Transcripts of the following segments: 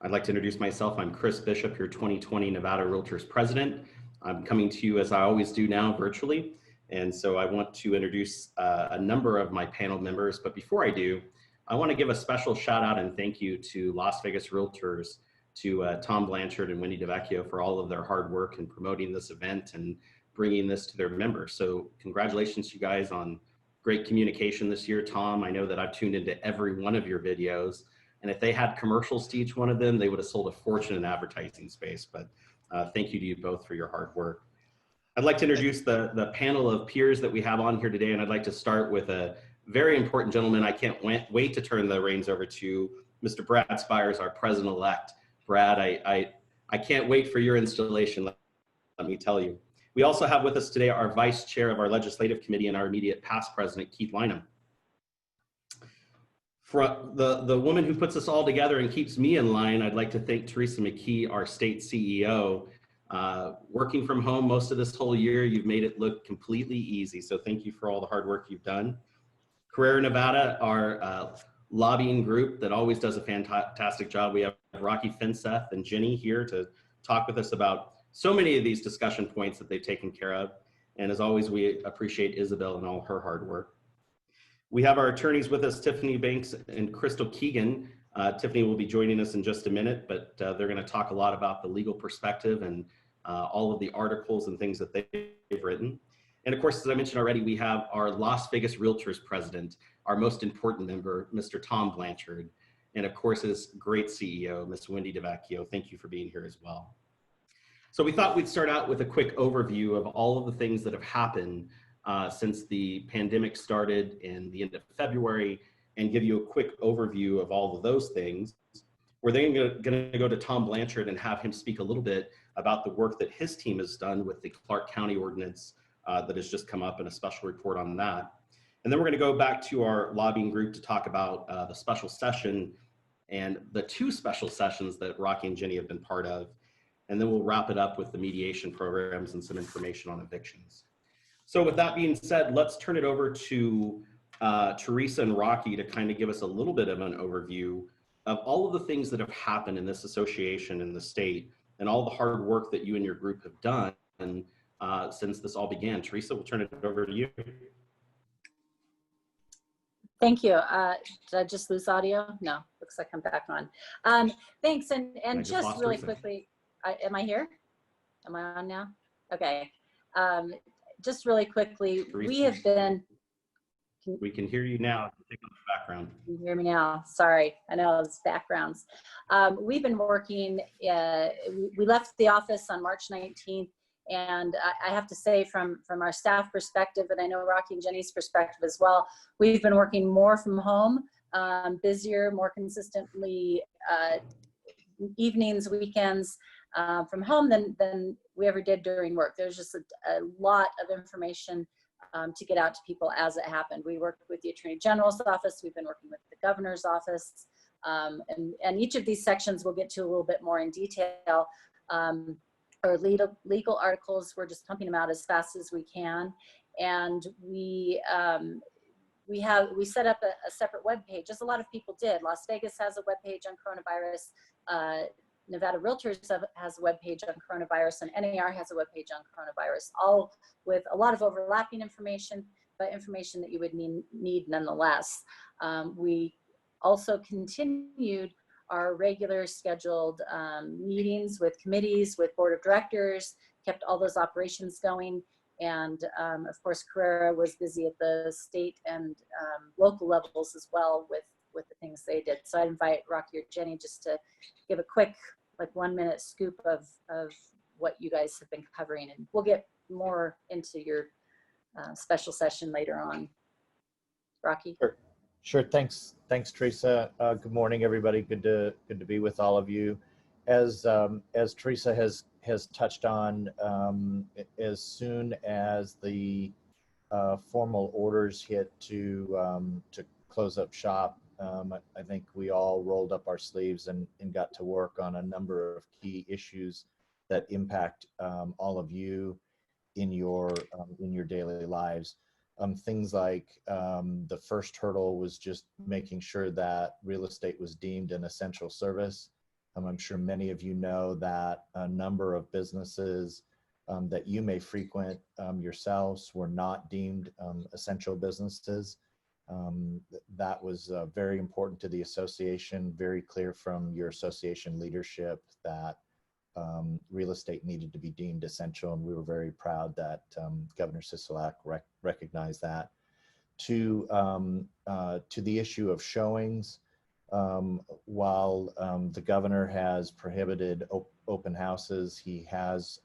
I'd like to introduce myself. I'm Chris Bishop, your 2020 Nevada Realtors President. I'm coming to you, as I always do now, virtually. And so I want to introduce a number of my panel members. But before I do, I want to give a special shout out and thank you to Las Vegas Realtors, to Tom Blanchard and Wendy DeVecchio for all of their hard work in promoting this event and bringing this to their members. So congratulations, you guys, on great communication this year. Tom, I know that I've tuned into every one of your videos, and if they had commercials to each one of them, they would have sold a fortune in advertising space. But thank you to you both for your hard work. I'd like to introduce the panel of peers that we have on here today, and I'd like to start with a very important gentleman. I can't wait to turn the reins over to Mr. Brad Spires, our president-elect. Brad, I can't wait for your installation, let me tell you. We also have with us today our vice chair of our legislative committee and our immediate past president, Keith Lynham. For the woman who puts us all together and keeps me in line, I'd like to thank Teresa McKee, our state CEO. Working from home most of this whole year, you've made it look completely easy. So thank you for all the hard work you've done. Carrera Nevada, our lobbying group that always does a fantastic job. We have Rocky Finseth and Jenny here to talk with us about so many of these discussion points that they've taken care of. And as always, we appreciate Isabel and all her hard work. We have our attorneys with us, Tiffany Banks and Crystal Keegan. Tiffany will be joining us in just a minute, but they're going to talk a lot about the legal perspective and all of the articles and things that they've written. And of course, as I mentioned already, we have our Las Vegas Realtors president, our most important member, Mr. Tom Blanchard, and of course, his great CEO, Ms. Wendy DeVecchio. Thank you for being here as well. So we thought we'd start out with a quick overview of all of the things that have happened since the pandemic started in the end of February, and give you a quick overview of all of those things. We're then going to go to Tom Blanchard and have him speak a little bit about the work that his team has done with the Clark County ordinance that has just come up, and a special report on that. And then we're going to go back to our lobbying group to talk about the special session and the 2 special sessions that Rocky and Jenny have been part of. And then we'll wrap it up with the mediation programs and some information on evictions. So with that being said, let's turn it over to Teresa and Rocky to kind of give us a little bit of an overview of all of the things that have happened in this association in the state and all the hard work that you and your group have done since this all began. Teresa, we'll turn it over to you. Thank you. Did I just lose audio? No, looks like I'm back on. Thanks, and just really quickly, am I here? Am I on now? Okay. Just really quickly, Teresa, we have been. We can hear you now. Take off the background. Can you hear me now? Sorry, I know it's backgrounds. We've been working, we left the office on March 19th, and I have to say from our staff perspective, and I know Rocky and Jenny's perspective as well, we've been working more from home, busier, more consistently, evenings, weekends, from home than we ever did during work. There's just a lot of information to get out to people as it happened. We worked with the Attorney General's office. We've been working with the Governor's office. And each of these sections we'll get to a little bit more in detail. Our legal articles, we're just pumping them out as fast as we can. And we set up a separate web page, as a lot of people did. Las Vegas has a web page on coronavirus. Nevada Realtors has a web page on coronavirus, and NAR has a web page on coronavirus, all with a lot of overlapping information, but information that you would need nonetheless. We also continued our regular scheduled meetings with committees, with board of directors, kept all those operations going. And of course, Carrera was busy at the state and local levels as well with the things they did. So I invite Rocky or Jenny just to give a quick, like 1-minute scoop of what you guys have been covering. And we'll get more into your special session later on. Rocky? Sure. Thanks, Teresa. Good morning, everybody. Good to be with all of you. As Teresa has touched on, as soon as the formal orders hit to close up shop, I think we all rolled up our sleeves and got to work on a number of key issues that impact all of you in your daily lives. Things like the first hurdle was just making sure that real estate was deemed an essential service. I'm sure many of you know that a number of businesses that you may frequent yourselves were not deemed essential businesses. That was very important to the association, very clear from your association leadership that real estate needed to be deemed essential, and we were very proud that Governor Sisolak recognized that. To the issue of showings, while the governor has prohibited open houses, he has,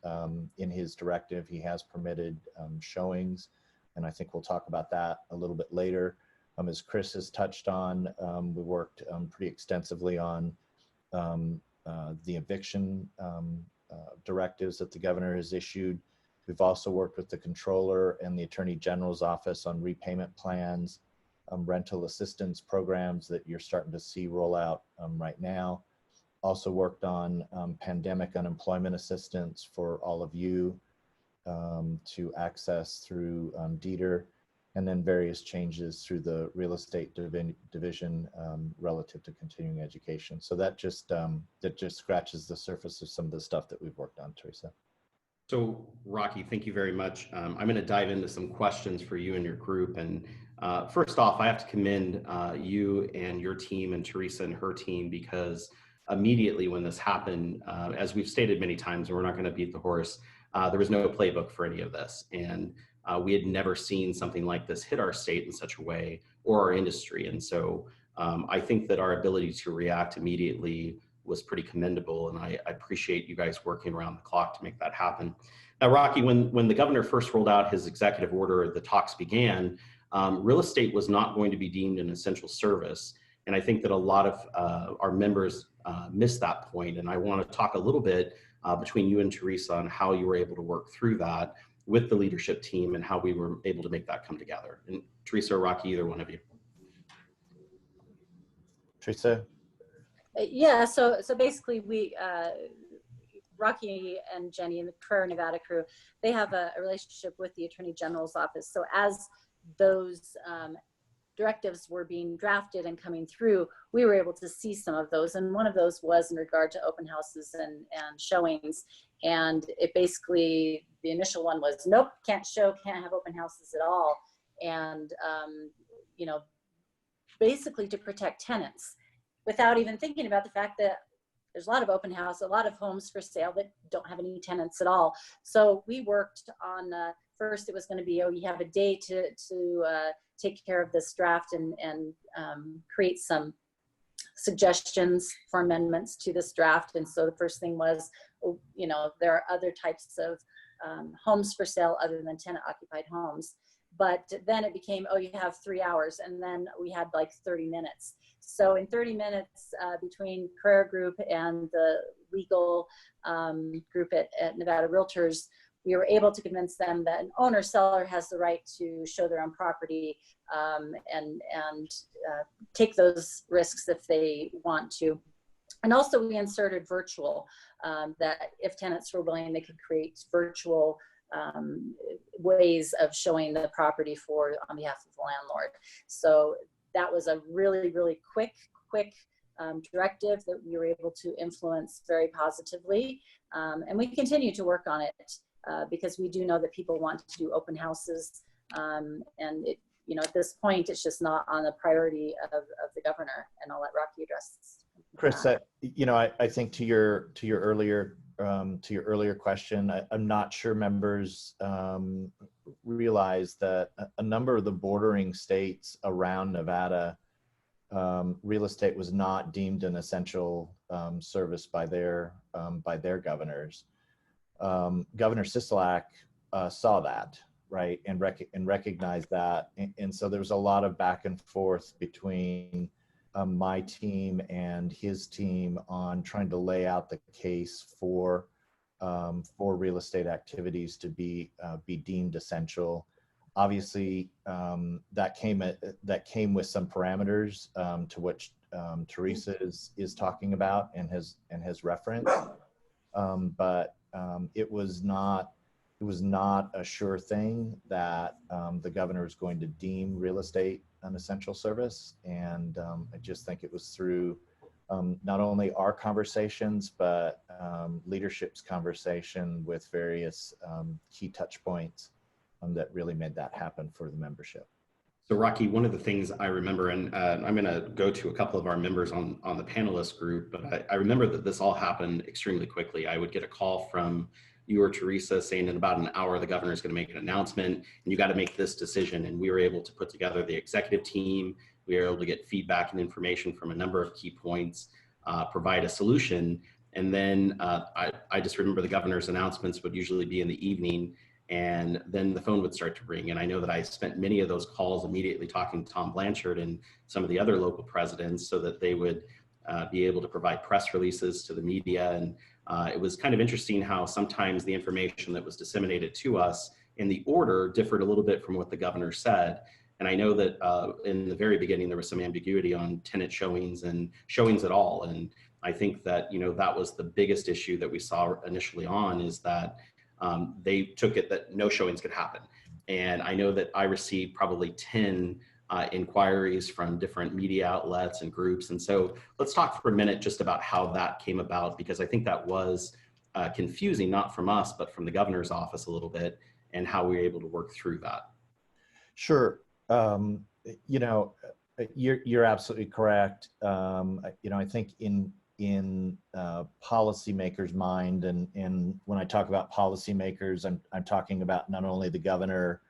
in his directive, he has permitted showings, and I think we'll talk about that a little bit later. As Chris has touched on, we worked pretty extensively on the eviction directives that the governor has issued. We've also worked with the controller and the attorney general's office on repayment plans, rental assistance programs that you're starting to see roll out right now. Also worked on pandemic unemployment assistance for all of you to access through DETR, and then various changes through the real estate division relative to continuing education. So that just scratches the surface of some of the stuff that we've worked on, Teresa. So Rocky, thank you very much. I'm going to dive into some questions for you and your group. And first off, I have to commend you and your team and Teresa and her team, because immediately when this happened, as we've stated many times, and we're not going to beat the horse, there was no playbook for any of this. And we had never seen something like this hit our state in such a way, or our industry. And so I think that our ability to react immediately was pretty commendable, and I appreciate you guys working around the clock to make that happen. Now, Rocky, when the governor first rolled out his executive order, the talks began, real estate was not going to be deemed an essential service. And I think that a lot of our members missed that point. And I want to talk a little bit between you and Teresa on how you were able to work through that with the leadership team and how we were able to make that come together. And Teresa or Rocky, either one of you. Teresa? Yeah, so basically we, Rocky and Jenny and the Prairie Nevada crew, they have a relationship with the Attorney General's office. So as those directives were being drafted and coming through, we were able to see some of those. And one of those was in regard to open houses and showings. And it basically, the initial one was, nope, can't show, can't have open houses at all. And, you know, basically to protect tenants, without even thinking about the fact that there's a lot of open house, a lot of homes for sale that don't have any tenants at all. So we worked on, first it was going to be, oh, you have a day to take care of this draft and create some suggestions for amendments to this draft. And so the first thing was, you know, there are other types of homes for sale other than tenant occupied homes. But then it became, oh, you have 3 hours. And then we had like 30 minutes. So in 30 minutes between Prayer Group and the legal group at Nevada Realtors, we were able to convince them that an owner seller has the right to show their own property and take those risks if they want to. And also we inserted virtual, that if tenants were willing, they could create virtual ways of showing the property on behalf of the landlord. So that was a really, really quick directive that we were able to influence very positively. And we continue to work on it because we do know that people want to do open houses. And it, you know, at this point, it's just not on the priority of the governor. And I'll let Rocky address this. Chris, you know, I think to your earlier question, I'm not sure members realize that a number of the bordering states around Nevada, real estate was not deemed an essential service by their governors. Governor Sisolak saw that, right, and recognized that, and so there was a lot of back and forth between my team and his team on trying to lay out the case for real estate activities to be deemed essential. Obviously, that came with some parameters to which Teresa is talking about and has referenced, but it was not a sure thing that the governor is going to deem real estate an essential service. And I just think it was through not only our conversations, but leadership's conversation with various key touch points that really made that happen for the membership. So Rocky, one of the things I remember, and I'm going to go to a couple of our members on the panelist group, but I remember that this all happened extremely quickly. I would get a call from you or Teresa saying in about an hour, the governor is going to make an announcement and you got to make this decision. And we were able to put together the executive team. We were able to get feedback and information from a number of key points, provide a solution. And then I just remember the governor's announcements would usually be in the evening, and then the phone would start to ring. And I know that I spent many of those calls immediately talking to Tom Blanchard and some of the other local presidents so that they would be able to provide press releases to the media. And it was kind of interesting how sometimes the information that was disseminated to us in the order differed a little bit from what the governor said. And I know that in the very beginning, there was some ambiguity on tenant showings and showings at all. And I think that, you know, that was the biggest issue that we saw initially on, is that they took it that no showings could happen. And I know that I received probably 10 inquiries from different media outlets and groups. And so let's talk for a minute just about how that came about, because I think that was confusing, not from us, but from the governor's office a little bit, and how we were able to work through that. Sure. You know, you're absolutely correct. You know, I think in policymakers' mind, and when I talk about policymakers, I'm talking about not only the governor,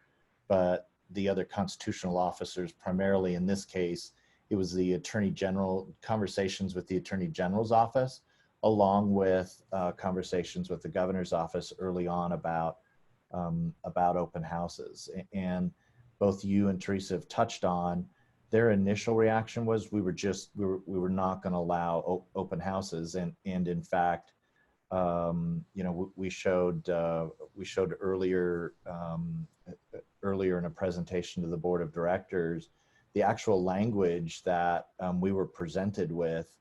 but the other constitutional officers. Primarily in this case, it was the Attorney General, conversations with the Attorney General's office, along with conversations with the governor's office early on about open houses. And both you and Teresa have touched on, their initial reaction was we were not going to allow open houses, and in fact, you know, we showed earlier in a presentation to the board of directors the actual language that we were presented with,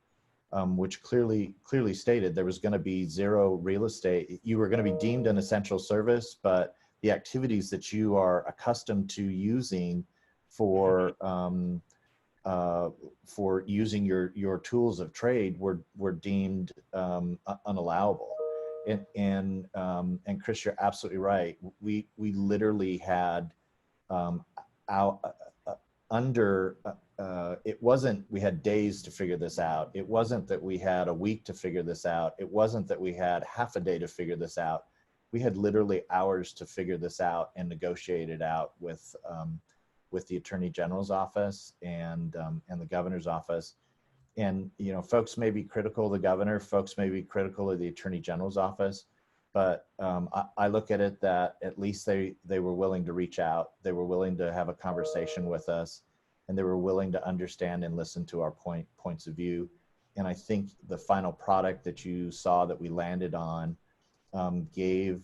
which clearly stated there was going to be zero real estate. You were going to be deemed an essential service, but the activities that you are accustomed to using for using your tools of trade were deemed unallowable. And Chris, you're absolutely right. We literally had it wasn't we had days to figure this out. It wasn't that we had a week to figure this out. It wasn't that we had half a day to figure this out. We had literally hours to figure this out and negotiate it out with the Attorney General's office and the governor's office. And, you know, folks may be critical of the governor, folks may be critical of the Attorney General's office, but I look at it that at least they were willing to reach out. They were willing to have a conversation with us, and they were willing to understand and listen to our points of view. And I think the final product that you saw that we landed on gave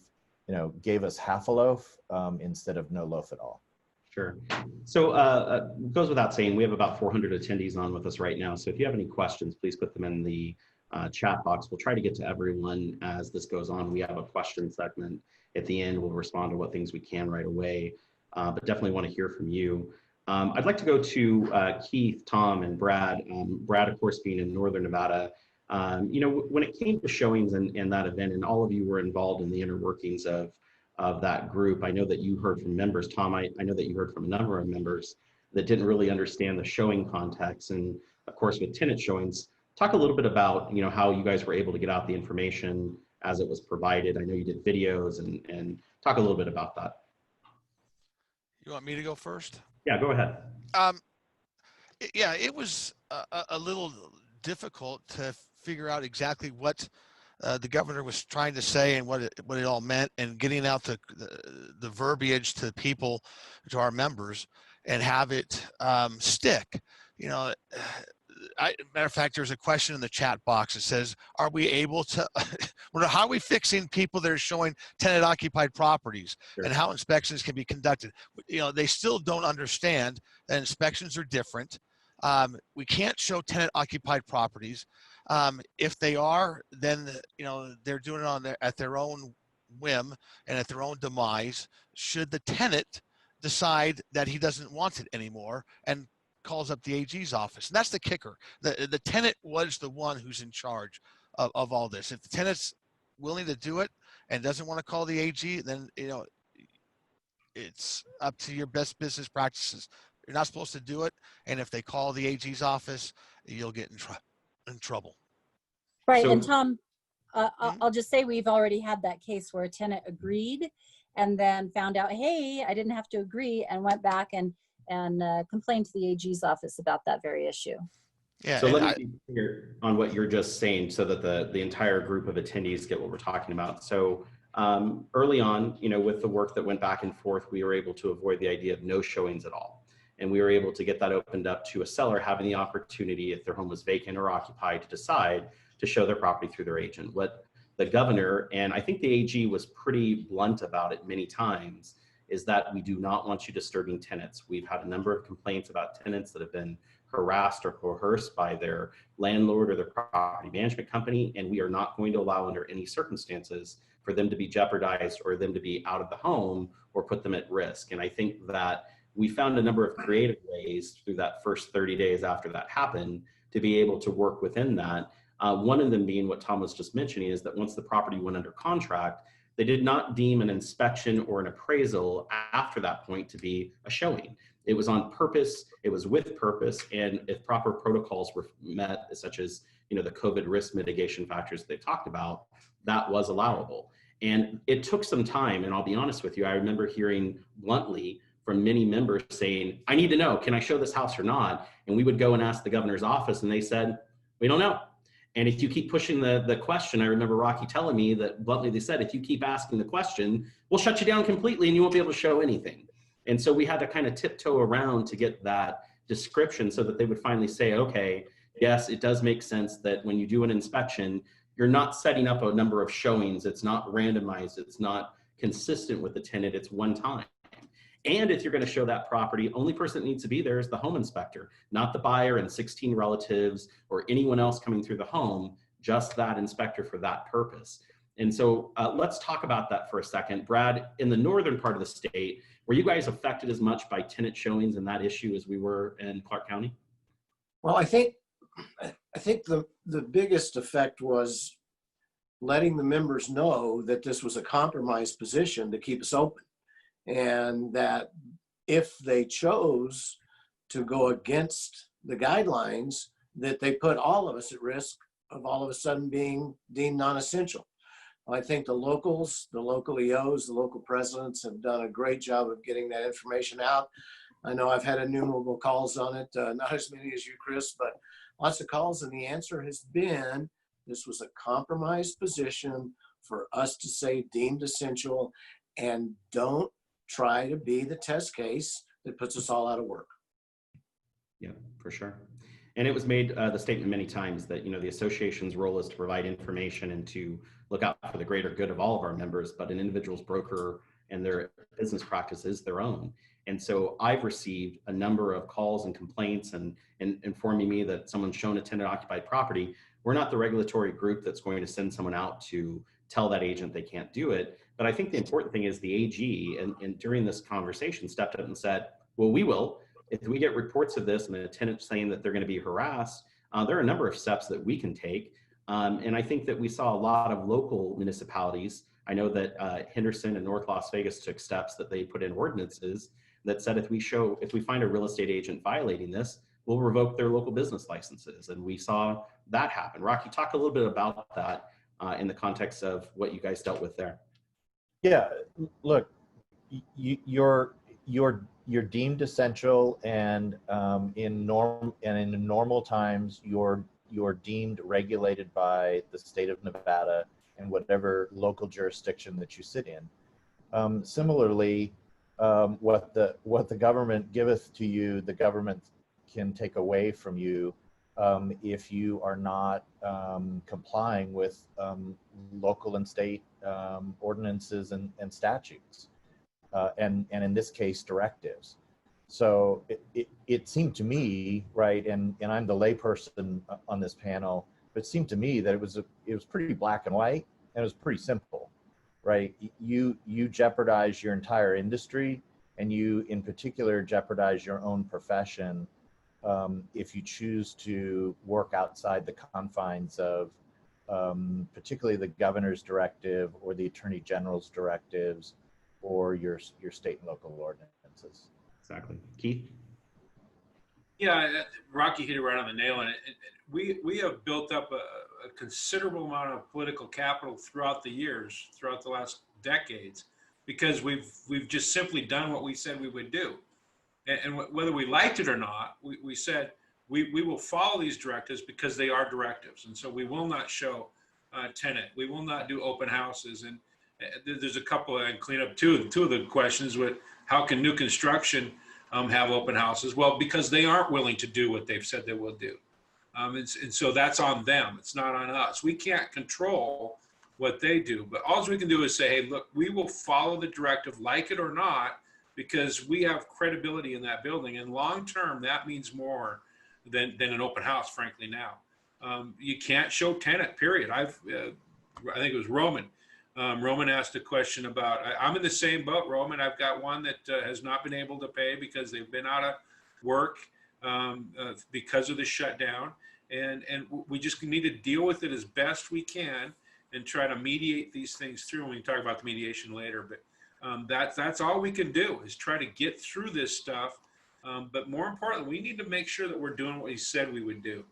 us half a loaf instead of no loaf at all. Sure. So it goes without saying, we have about 400 attendees on with us right now. So if you have any questions, please put them in the chat box. We'll try to get to everyone as this goes on. We have a question segment at the end. We'll respond to what things we can right away, but definitely want to hear from you. I'd like to go to Keith, Tom, and Brad. Brad, of course, being in Northern Nevada. You know, when it came to showings and that event, and all of you were involved in the inner workings of that group, I know that you heard from members. Tom, I know that you heard from a number of members that didn't really understand the showing context. And of course, with tenant showings, talk a little bit about, you know, how you guys were able to get out the information as it was provided. I know you did videos, and talk a little bit about that. You want me to go first? Yeah, go ahead. Yeah, it was a little difficult to figure out exactly what the governor was trying to say and what it all meant, and getting out the verbiage to people, to our members, and have it stick. You know, matter of fact, there's a question in the chat box that says, are we able to, how are we fixing people that are showing tenant occupied properties? Sure. And how inspections can be conducted? You know, they still don't understand that inspections are different. We can't show tenant occupied properties. If they are, then, you know, they're doing it at their own whim and at their own demise, should the tenant decide that he doesn't want it anymore and calls up the AG's office. And that's the kicker. The tenant was the one who's in charge of all this. If the tenant's willing to do it and doesn't want to call the AG, then, you know, it's up to your best business practices. You're not supposed to do it. And if they call the AG's office, you'll get in trouble. Right. So- And Tom, I'll just say we've already had that case where a tenant agreed and then found out, hey, I didn't have to agree, and went back and complained to the AG's office about that very issue. Yeah. So let me be clear on what you're just saying so that the entire group of attendees get what we're talking about. So early on, you know, with the work that went back and forth, we were able to avoid the idea of no showings at all. And we were able to get that opened up to a seller having the opportunity, if their home was vacant or occupied, to decide to show their property through their agent. What the governor, and I think the AG was pretty blunt about it many times, is that we do not want you disturbing tenants. We've had a number of complaints about tenants that have been harassed or coerced by their landlord or their property management company, and we are not going to allow under any circumstances for them to be jeopardized or them to be out of the home or put them at risk. And I think that we found a number of creative ways through that first 30 days after that happened to be able to work within that. One of them being what Tom was just mentioning is that once the property went under contract, they did not deem an inspection or an appraisal after that point to be a showing. It was on purpose, it was with purpose, and if proper protocols were met, such as, you know, the COVID risk mitigation factors they talked about, that was allowable. And it took some time, and I'll be honest with you, I remember hearing bluntly from many members saying, I need to know, can I show this house or not? And we would go and ask the governor's office, and they said, we don't know. And if you keep pushing the question, I remember Rocky telling me that bluntly they said, if you keep asking the question, we'll shut you down completely and you won't be able to show anything. And so we had to kind of tiptoe around to get that description so that they would finally say, okay, yes, it does make sense that when you do an inspection, you're not setting up a number of showings. It's not randomized. It's not consistent with the tenant. It's one time. And if you're going to show that property, only person that needs to be there is the home inspector, not the buyer and 16 relatives or anyone else coming through the home, just that inspector for that purpose. And so let's talk about that for a second. Brad, in the northern part of the state, were you guys affected as much by tenant showings and that issue as we were in Clark County? Well, I think the biggest effect was letting the members know that this was a compromised position to keep us open. And that if they chose to go against the guidelines, that they put all of us at risk of all of a sudden being deemed non-essential. I think the locals, the local EOs, the local presidents have done a great job of getting that information out. I know I've had innumerable calls on it, not as many as you, Chris, but lots of calls. And the answer has been, this was a compromised position for us to say deemed essential, and don't try to be the test case that puts us all out of work. Yeah, for sure. And it was made the statement many times that, you know, the association's role is to provide information and to look out for the greater good of all of our members, but an individual's broker and their business practice is their own. And so I've received a number of calls and complaints and informing me that someone's shown a tenant occupied property. We're not the regulatory group that's going to send someone out to tell that agent they can't do it. But I think the important thing is the AG, and during this conversation, stepped up and said, well, we will. If we get reports of this and a tenant saying that they're going to be harassed, there are a number of steps that we can take. And I think that we saw a lot of local municipalities. I know that Henderson and North Las Vegas took steps that they put in ordinances that said if we find a real estate agent violating this, we'll revoke their local business licenses. And we saw that happen. Rocky, talk a little bit about that in the context of what you guys dealt with there. Yeah, look, you're deemed essential, and in normal times you're deemed regulated by the state of Nevada and whatever local jurisdiction that you sit in. Similarly, what the government giveth to you, the government can take away from you if you are not complying with local and state ordinances and statutes, and in this case, directives. So it seemed to me, right, and I'm the layperson on this panel, but it seemed to me that it was pretty black and white, and it was pretty simple, right? You jeopardize your entire industry, and you in particular jeopardize your own profession if you choose to work outside the confines of particularly the governor's directive or the attorney general's directives or your state and local ordinances. Exactly. Keith? Yeah, Rocky hit it right on the nail. And we have built up a considerable amount of political capital throughout the years, throughout the last decades, because we've just simply done what we said we would do. And whether we liked it or not, we said we will follow these directives because they are directives. And so we will not show tenant. We will not do open houses. And there's a couple, and clean up two of the questions with how can new construction have open houses? Well, because they aren't willing to do what they've said they will do. And so that's on them. It's not on us. We can't control what they do, but all we can do is say, hey, look, we will follow the directive, like it or not, because we have credibility in that building. And long-term, that means more than an open house, frankly, now. You can't show tenant, period. I think it was Roman. Roman asked a question about, I'm in the same boat, Roman. I've got one that has not been able to pay because they've been out of work because of the shutdown. And we just need to deal with it as best we can and try to mediate these things through. And we can talk about the mediation later, but that's all we can do is try to get through this stuff. But more importantly, we need to make sure that we're doing what we said we would do.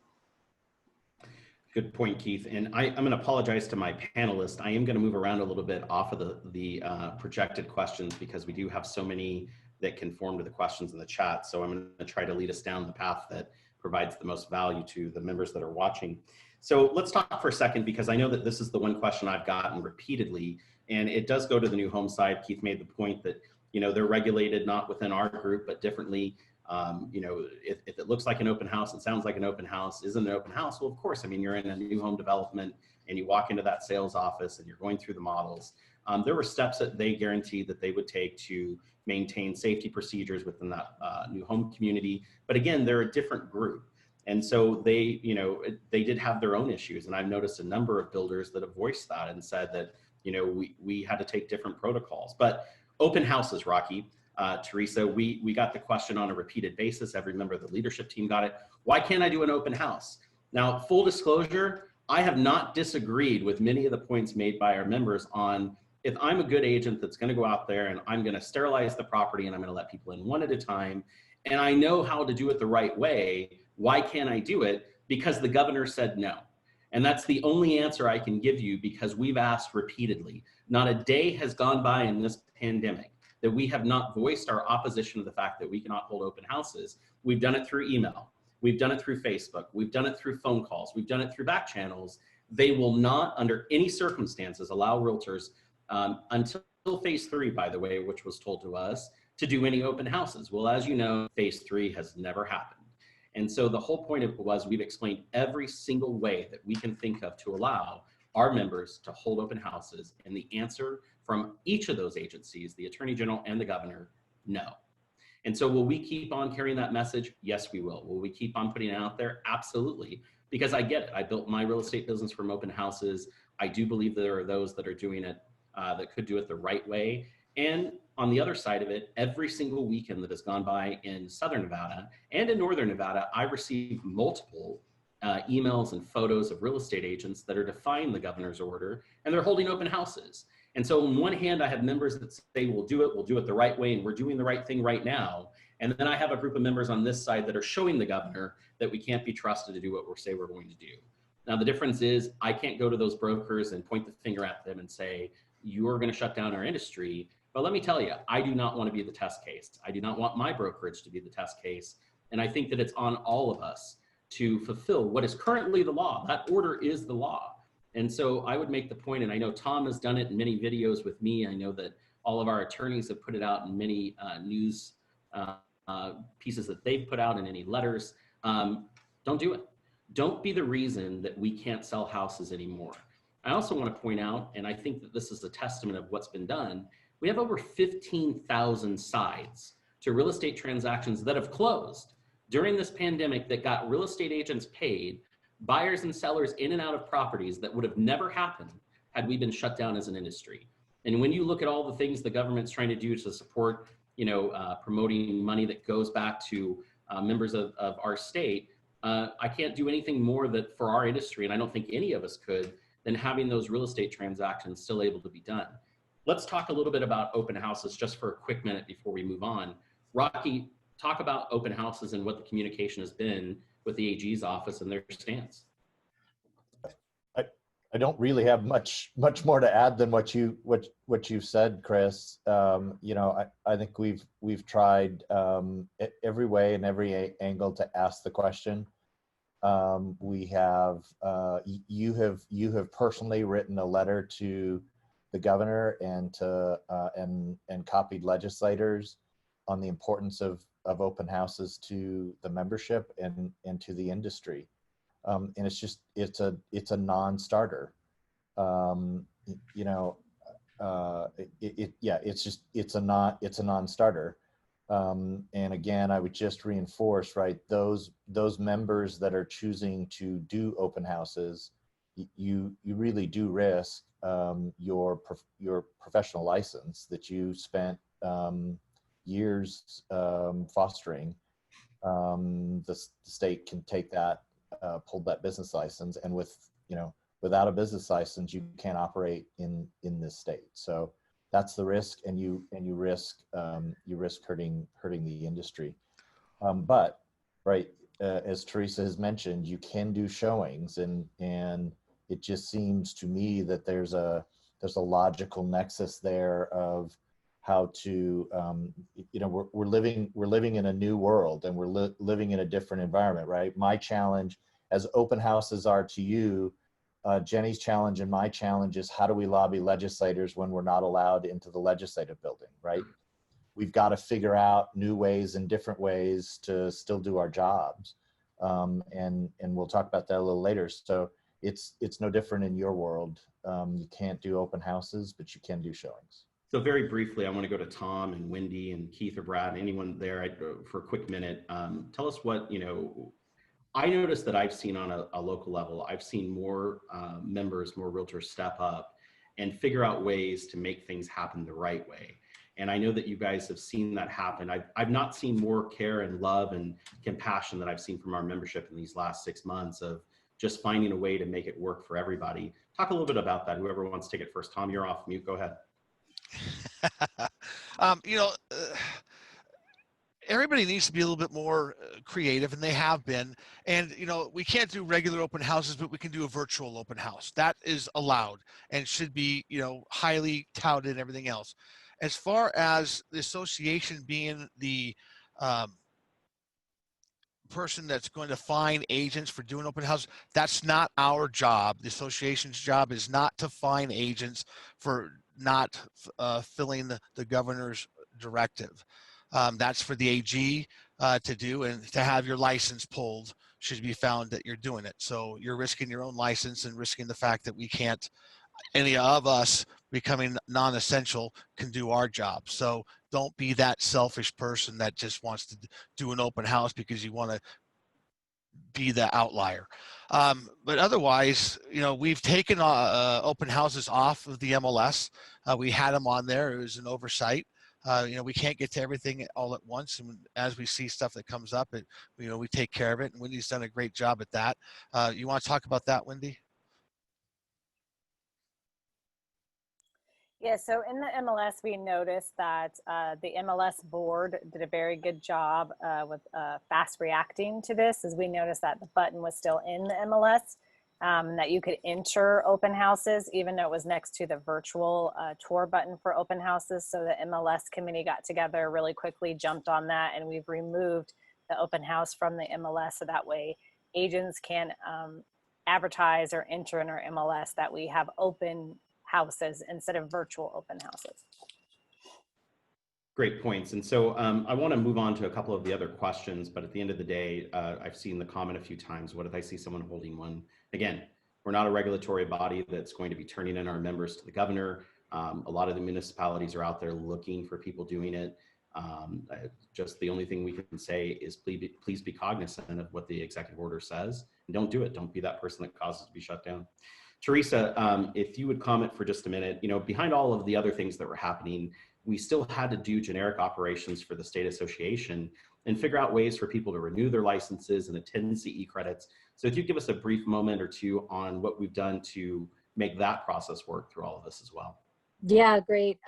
Good point, Keith. And I'm going to apologize to my panelists. I am going to move around a little bit off of the projected questions because we do have so many that conform to the questions in the chat. So I'm going to try to lead us down the path that provides the most value to the members that are watching. So let's talk for a second, because I know that this is the one question I've gotten repeatedly, and it does go to the new home side. Keith made the point that, they're regulated not within our group, but differently. If it looks like an open house, it sounds like an open house, isn't an open house? Well, of course, you're in a new home development and you walk into that sales office and you're going through the models. There were steps that they guaranteed that they would take to maintain safety procedures within that new home community. But again, they're a different group. And so they did have their own issues. And I've noticed a number of builders that have voiced that and said that, we had to take different protocols. But open houses, Rocky, Teresa, we got the question on a repeated basis. Every member of the leadership team got it. Why can't I do an open house? Now, full disclosure, I have not disagreed with many of the points made by our members on if I'm a good agent that's going to go out there and I'm going to sterilize the property and I'm going to let people in one at a time, and I know how to do it the right way, why can't I do it? Because the governor said no. And that's the only answer I can give you, because we've asked repeatedly. Not a day has gone by in this pandemic that we have not voiced our opposition to the fact that we cannot hold open houses. We've done it through email. We've done it through Facebook. We've done it through phone calls. We've done it through back channels. They will not, under any circumstances, allow realtors until phase 3, by the way, which was told to us, to do any open houses. Well, as you know, phase 3 has never happened. And so the whole point of it was we've explained every single way that we can think of to allow our members to hold open houses. And the answer from each of those agencies, the Attorney General and the Governor, no. And so will we keep on carrying that message? Yes, we will. Will we keep on putting it out there? Absolutely. Because I get it. I built my real estate business from open houses. I do believe there are those that are doing it, that could do it the right way. And on the other side of it, every single weekend that has gone by in Southern Nevada and in Northern Nevada, I receive multiple emails and photos of real estate agents that are defying the governor's order, and they're holding open houses. And so on one hand, I have members that say, we'll do it the right way, and we're doing the right thing right now. And then I have a group of members on this side that are showing the governor that we can't be trusted to do what we say we're going to do. Now, the difference is I can't go to those brokers and point the finger at them and say, you're going to shut down our industry. But let me tell you, I do not want to be the test case. I do not want my brokerage to be the test case. And I think that it's on all of us to fulfill what is currently the law. That order is the law. And so I would make the point, and I know Tom has done it in many videos with me. I know that all of our attorneys have put it out in many news pieces that they've put out in any letters. Don't do it. Don't be the reason that we can't sell houses anymore. I also want to point out, and I think that this is a testament of what's been done, we have over 15,000 sides to real estate transactions that have closed during this pandemic that got real estate agents paid, buyers and sellers in and out of properties that would have never happened had we been shut down as an industry. And when you look at all the things the government's trying to do to support, promoting money that goes back to members of our state, I can't do anything more that for our industry, and I don't think any of us could, than having those real estate transactions still able to be done. Let's talk a little bit about open houses just for a quick minute before we move on. Rocky, talk about open houses and what the communication has been with the AG's office and their stance. I don't really have much more to add than what you've said, Chris. You know, I think we've tried every way and every angle to ask the question. We have you have personally written a letter to the governor and to and copied legislators on the importance of open houses to the membership and to the industry. And it's a non-starter. You know, it's a non-starter. And again, I would just reinforce, right, those members that are choosing to do open houses, you really do risk your professional license that you spent years fostering. The state can take that, pull that business license, and without a business license, you can't operate in this state. So that's the risk, and you risk hurting the industry. But right, as Teresa has mentioned, you can do showings, and it just seems to me that there's a logical nexus there of how to we're living in a new world, and we're living in a different environment, right? My challenge, as open houses are to you, Jenny's challenge and my challenge is, how do we lobby legislators when we're not allowed into the legislative building, right? We've got to figure out new ways and different ways to still do our jobs. And we'll talk about that a little later. So it's no different in your world. You can't do open houses, but you can do showings. So very briefly, I want to go to Tom and Wendy and Keith or Brad, anyone there for a quick minute. Tell us what, I noticed that I've seen on a local level, I've seen more members, more realtors step up and figure out ways to make things happen the right way. And I know that you guys have seen that happen. I've not seen more care and love and compassion that I've seen from our membership in these last 6 months of just finding a way to make it work for everybody. Talk a little bit about that. Whoever wants to take it first. Tom, you're off mute. Go ahead. Everybody needs to be a little bit more creative, and they have been. And, we can't do regular open houses, but we can do a virtual open house. That is allowed and should be, highly touted and everything else. As far as the association being the person that's going to find agents for doing open house, that's not our job. The association's job is not to find agents for not filling the governor's directive. That's for the AG to do, and to have your license pulled should be found that you're doing it. So you're risking your own license and risking the fact that we can't, any of us becoming non-essential can do our job. So don't be that selfish person that just wants to do an open house because you want to be the outlier. But otherwise, we've taken open houses off of the MLS. We had them on there. It was an oversight. We can't get to everything all at once. And as we see stuff that comes up, we take care of it. And Wendy's done a great job at that. You want to talk about that, Wendy? Yeah, so in the MLS, we noticed that the MLS board did a very good job with fast reacting to this, as we noticed that the button was still in the MLS, that you could enter open houses, even though it was next to the virtual tour button for open houses. So the MLS committee got together really quickly, jumped on that, and we've removed the open house from the MLS. So that way agents can advertise or enter in our MLS that we have open houses instead of virtual open houses. Great points. And so I want to move on to a couple of the other questions, but at the end of the day, I've seen the comment a few times. What if I see someone holding one? Again, we're not a regulatory body that's going to be turning in our members to the governor. A lot of the municipalities are out there looking for people doing it. Just the only thing we can say is please be cognizant of what the executive order says, and don't do it. Don't be that person that causes it to be shut down. Teresa, if you would comment for just a minute, behind all of the other things that were happening, we still had to do generic operations for the state association and figure out ways for people to renew their licenses and attend CE credits. So if you give us a brief moment or two on what we've done to make that process work through all of this as well. Yeah, great.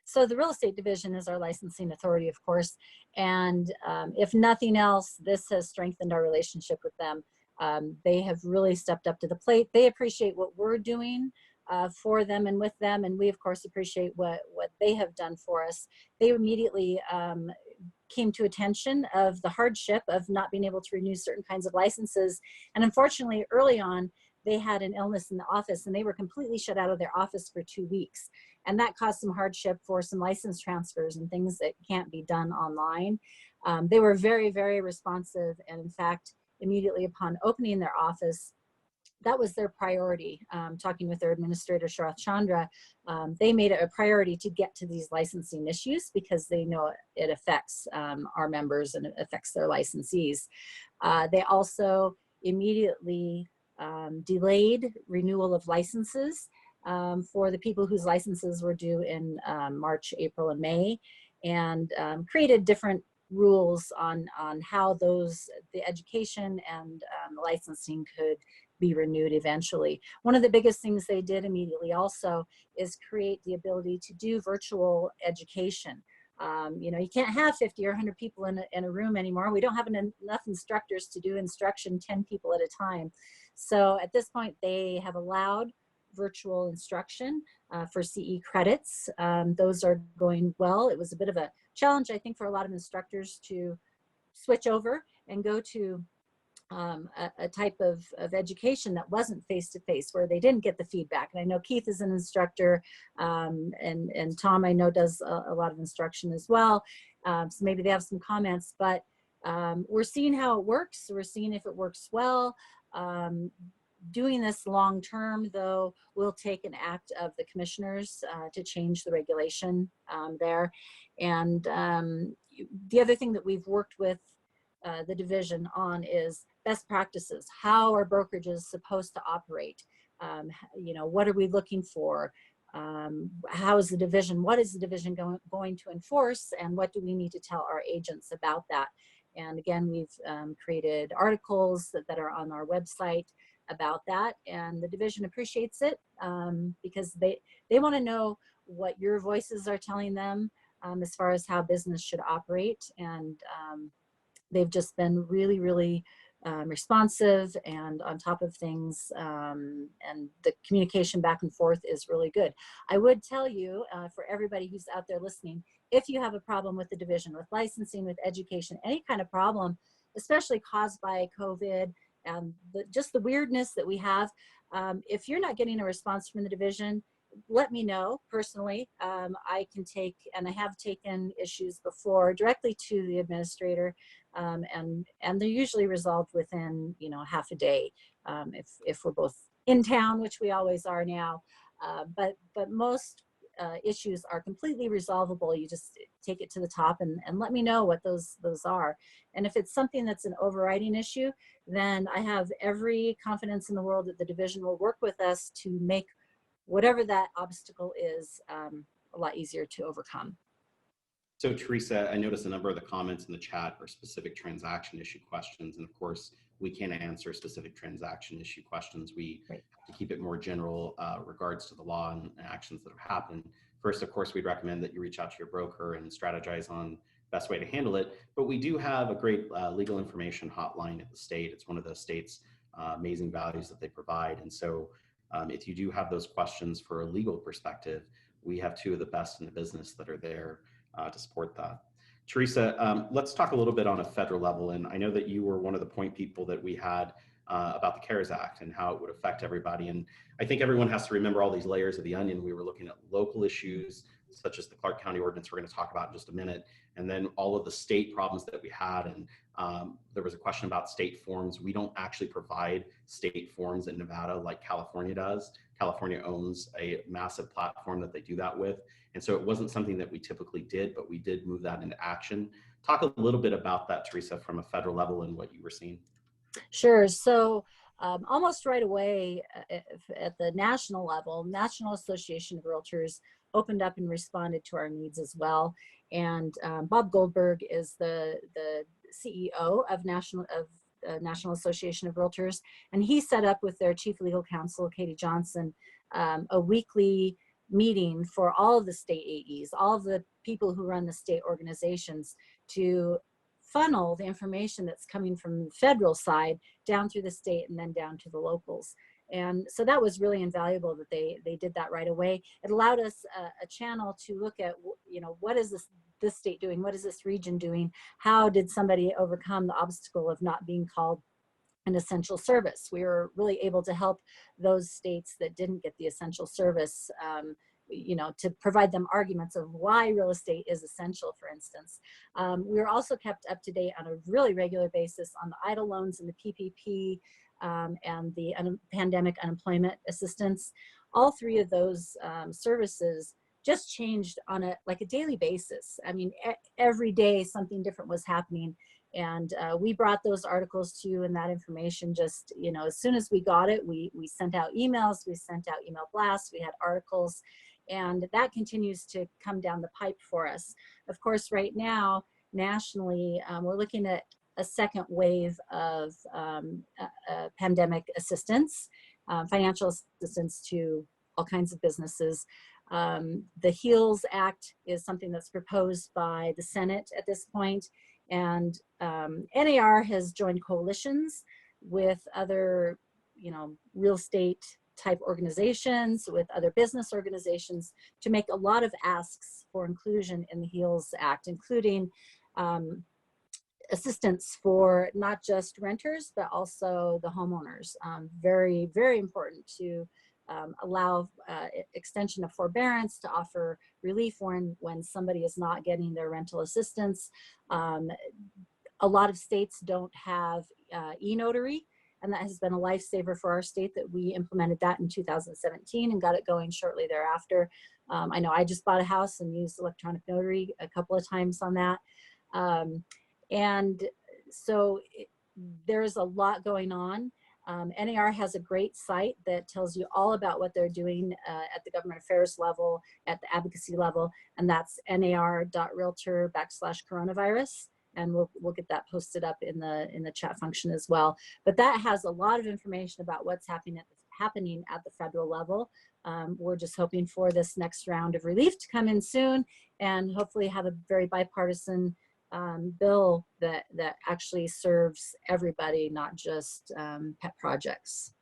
So the real estate division is our licensing authority, of course. And if nothing else, this has strengthened our relationship with them. They have really stepped up to the plate. They appreciate what we're doing for them and with them. And we, of course, appreciate what they have done for us. They immediately came to attention of the hardship of not being able to renew certain kinds of licenses. And unfortunately, early on, they had an illness in the office and they were completely shut out of their office for 2 weeks. And that caused some hardship for some license transfers and things that can't be done online. They were very, very responsive. And in fact, immediately upon opening their office, that was their priority. Talking with their administrator, Sharath Chandra, they made it a priority to get to these licensing issues because they know it affects our members and it affects their licensees. They also immediately delayed renewal of licenses for the people whose licenses were due in March, April, and May, and created different rules on how the education and licensing could be renewed eventually. One of the biggest things they did immediately also is create the ability to do virtual education. You know, you can't have 50 or 100 people in a room anymore. We don't have enough instructors to do instruction 10 people at a time. So at this point, they have allowed virtual instruction for CE credits. Those are going well. It was a bit of a challenge, I think, for a lot of instructors to switch over and go to a type of education that wasn't face-to-face, where they didn't get the feedback. And I know Keith is an instructor, and Tom, I know, does a lot of instruction as well. So maybe they have some comments, but we're seeing how it works. We're seeing if it works well. Doing this long-term, though, will take an act of the commissioners to change the regulation there. And the other thing that we've worked with the division on is best practices. How are brokerages supposed to operate? You know, what are we looking for? How is the division, what is the division going to enforce? And what do we need to tell our agents about that? And again, we've created articles that are on our website about that. And the division appreciates it because they want to know what your voices are telling them as far as how business should operate. And they've just been really, really responsive and on top of things, and the communication back and forth is really good. I would tell you, for everybody who's out there listening, if you have a problem with the division, with licensing, with education, any kind of problem, especially caused by COVID, just the weirdness that we have, if you're not getting a response from the division, let me know personally. I can take, and I have taken issues before directly to the administrator, and they're usually resolved within, you know, half a day, if we're both in town, which we always are now. But most issues are completely resolvable. You just take it to the top and let me know what those are. And if it's something that's an overriding issue, then I have every confidence in the world that the division will work with us to make whatever that obstacle is a lot easier to overcome. So Teresa, I noticed a number of the comments in the chat are specific transaction issue questions. And of course, we can't answer specific transaction issue questions. We have to keep it more general regards to the law and actions that have happened. First, of course, we'd recommend that you reach out to your broker and strategize on best way to handle it. But we do have a great legal information hotline at the state. It's one of the state's amazing values that they provide. And so if you do have those questions for a legal perspective, we have two of the best in the business that are there to support that. Teresa, let's talk a little bit on a federal level. And I know that you were one of the point people that we had about the CARES Act and how it would affect everybody. And I think everyone has to remember all these layers of the onion. We were looking at local issues, such as the Clark County ordinance we're going to talk about in just a minute, and then all of the state problems that we had. And there was a question about state forms. We don't actually provide state forms in Nevada like California does. California owns a massive platform that they do that with. And so it wasn't something that we typically did, but we did move that into action. Talk a little bit about that, Teresa, from a federal level and what you were seeing. Sure. So almost right away at the national level, National Association of Realtors opened up and responded to our needs as well. And Bob Goldberg is the CEO of National Association of Realtors, and he set up with their chief legal counsel, Katie Johnson, a weekly meeting for all of the state AEs, all of the people who run the state organizations, to funnel the information that's coming from the federal side down through the state and then down to the locals. And so that was really invaluable that they did that right away. It allowed us a channel to look at, you know, what is this state doing? What is this region doing? How did somebody overcome the obstacle of not being called an essential service? We were really able to help those states that didn't get the essential service, you know, to provide them arguments of why real estate is essential, for instance. We were also kept up to date on a really regular basis on the EIDL loans and the PPP, and the pandemic unemployment assistance. All three of those services just changed on a daily basis. I mean, every day something different was happening. And we brought those articles to you, and that information just, you know, as soon as we got it, we sent out emails, we sent out email blasts, we had articles, and that continues to come down the pipe for us. Of course, right now, nationally, we're looking at a second wave of pandemic assistance, financial assistance to all kinds of businesses. The HEALS Act is something that's proposed by the Senate at this point, and NAR has joined coalitions with other, you know, real estate type organizations, with other business organizations, to make a lot of asks for inclusion in the HEALS Act, including assistance for not just renters, but also the homeowners. Very, very important to allow extension of forbearance, to offer relief when somebody is not getting their rental assistance. A lot of states don't have e-notary, and that has been a lifesaver for our state, that we implemented that in 2017 and got it going shortly thereafter. I know I just bought a house and used electronic notary a couple of times on that. And so there's a lot going on. NAR has a great site that tells you all about what they're doing at the government affairs level, at the advocacy level, and that's nar.realtor/coronavirus. And we'll get that posted up in the chat function as well. But that has a lot of information about what's happening at the federal level. We're just hoping for this next round of relief to come in soon, and hopefully have a very bipartisan bill that actually serves everybody, not just pet projects.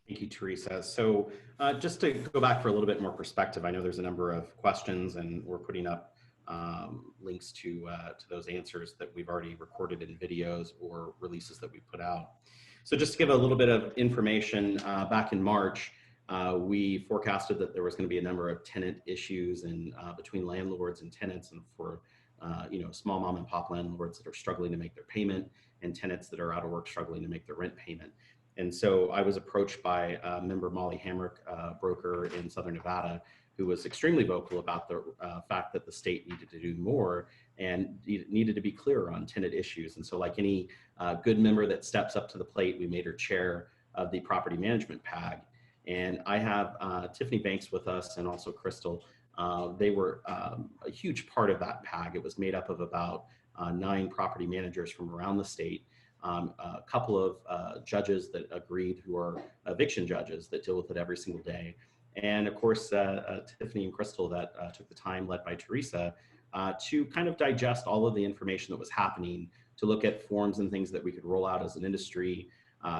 Thank you, Teresa. So just to go back for a little bit more perspective, I know there's a number of questions, and we're putting up links to those answers that we've already recorded in videos or releases that we put out. So just to give a little bit of information, back in March, we forecasted that there was going to be a number of tenant issues and between landlords and tenants, and for you know, small mom and pop landlords that are struggling to make their payment, and tenants that are out of work struggling to make their rent payment. And so I was approached by member Molly Hamrick, broker in Southern Nevada, who was extremely vocal about the fact that the state needed to do more and needed to be clearer on tenant issues. And so, like any good member that steps up to the plate, we made her chair of the property management PAG. And I have Tiffany Banks with us, and also Crystal. They were a huge part of that PAG. It was made up of about 9 property managers from around the state, a couple of judges that agreed, who are eviction judges that deal with it every single day. And of course, Tiffany and Crystal that took the time, led by Teresa, to kind of digest all of the information that was happening, to look at forms and things that we could roll out as an industry,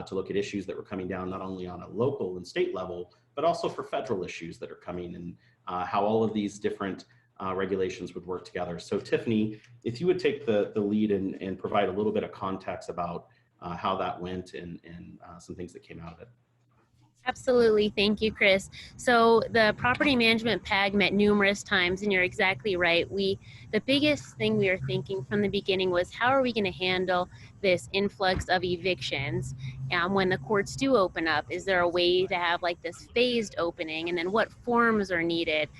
to look at issues that were coming down, not only on a local and state level, but also for federal issues that are coming, and how all of these different regulations would work together. So Tiffany, if you would take the lead and provide a little bit of context about how that went, and some things that came out of it. Absolutely. Thank you, Chris. So the property management PAG met numerous times, and you're exactly right. The biggest thing we were thinking from the beginning was, how are we going to handle this influx of evictions when the courts do open up? Is there a way to have like this phased opening? And then what forms are needed?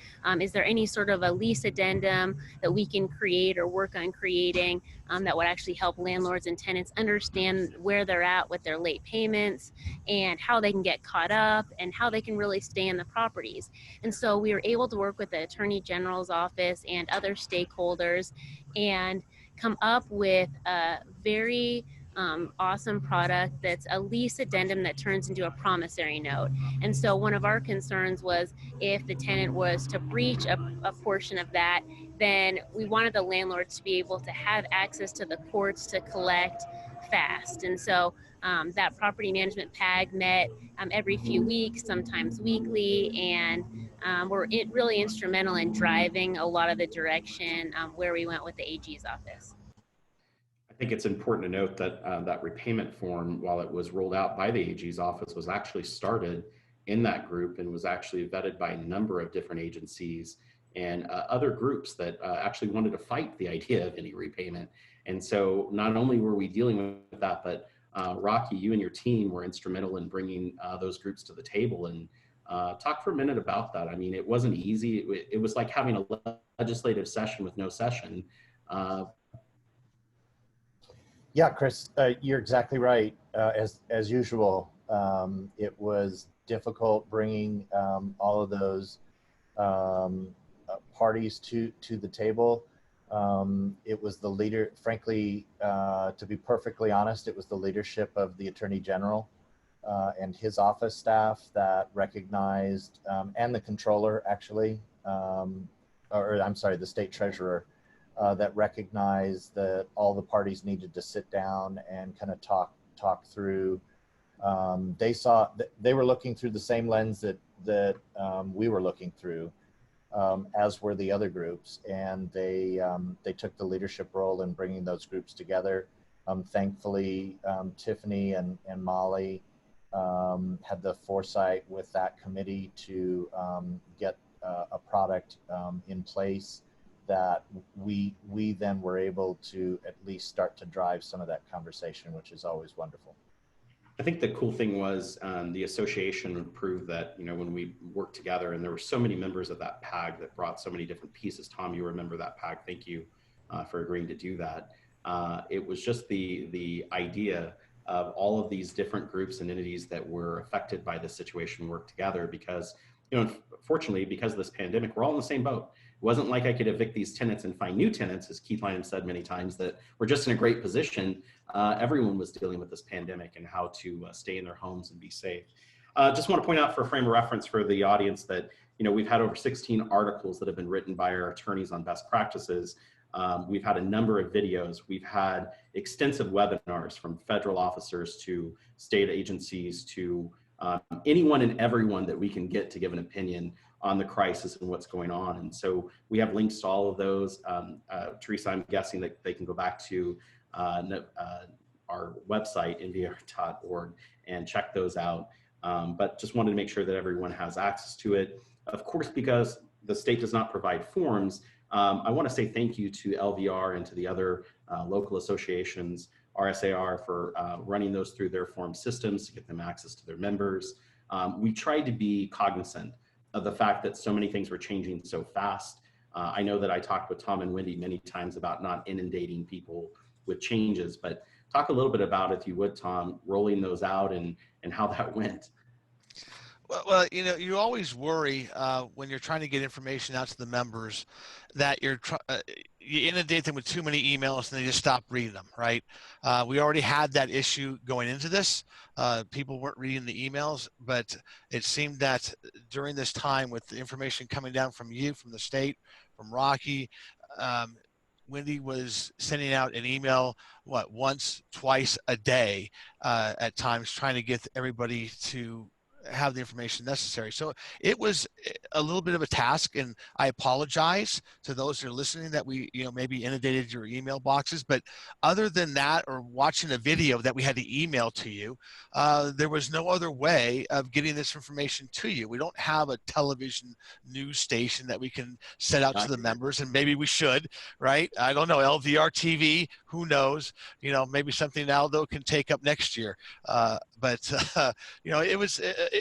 Is there any sort of a lease addendum that we can create or work on creating that would actually help landlords and tenants understand where they're at with their late payments and how they can get caught up and how they can really stay in the properties. And so we were able to work with the Attorney General's office and other stakeholders and come up with a very awesome product that's a lease addendum that turns into a promissory note. And so one of our concerns was if the tenant was to breach a portion of that, then we wanted the landlords to be able to have access to the courts to collect fast. And so that property management PAG met every few weeks, sometimes weekly, and were really instrumental in driving a lot of the direction where we went with the AG's office. I think it's important to note that that repayment form, while it was rolled out by the AG's office, was actually started in that group and was actually vetted by a number of different agencies and other groups that actually wanted to fight the idea of any repayment. And so not only were we dealing with that, but Rocky, you and your team were instrumental in bringing those groups to the table. And talk for a minute about that. I mean, it wasn't easy. It was like having a legislative session with no session. Yeah, Chris, you're exactly right. As usual, it was difficult bringing all of those parties to the table. It was the leader, frankly, to be perfectly honest, it was the leadership of the Attorney General and his office staff that recognized, and the controller actually, or I'm sorry, the state treasurer, that recognized that all the parties needed to sit down and kind of talk through. They were looking through the same lens that we were looking through, as were the other groups, and they took the leadership role in bringing those groups together. Thankfully, Tiffany and Molly had the foresight with that committee to get a product in place that we then were able to at least start to drive some of that conversation, which is always wonderful. I think the cool thing was the association proved that, you know, when we worked together, and there were so many members of that PAG that brought so many different pieces. Tom, you remember that PAG. Thank you for agreeing to do that. It was just the idea of all of these different groups and entities that were affected by this situation work together because, you know, fortunately, because of this pandemic, we're all in the same boat. It wasn't like I could evict these tenants and find new tenants, as Keith Lynham said many times, that we're just in a great position. Everyone was dealing with this pandemic and how to stay in their homes and be safe. Just want to point out for a frame of reference for the audience that, you know, we've had over 16 articles that have been written by our attorneys on best practices. We've had a number of videos. We've had extensive webinars from federal officers to state agencies to anyone and everyone that we can get to give an opinion on the crisis and what's going on. And so we have links to all of those. Teresa, I'm guessing that they can go back to our website, nvr.org, and check those out. But just wanted to make sure that everyone has access to it. Of course, because the state does not provide forms, I want to say thank you to LVR and to the other local associations, RSAR, for running those through their form systems to get them access to their members. We tried to be cognizant of the fact that so many things were changing so fast. I know that I talked with Tom and Wendy many times about not inundating people with changes, but talk a little bit about, if you would, Tom, rolling those out and how that went. Well, you know, you always worry when you're trying to get information out to the members that you inundate them with too many emails and they just stop reading them, right? We already had that issue going into this. People weren't reading the emails, but it seemed that during this time, with the information coming down from you, from the state, from Rocky, Wendy was sending out an email, once, twice a day at times, trying to get everybody to have the information necessary. So it was a little bit of a task, and I apologize to those who are listening that we, you know, maybe inundated your email boxes. But other than that, or watching a video that we had to email to you, there was no other way of getting this information to you. We don't have a television news station that we can set out to the members, and maybe we should, right? I don't know, LVR TV, who knows? You know, maybe something Aldo can take up next year. But you know, it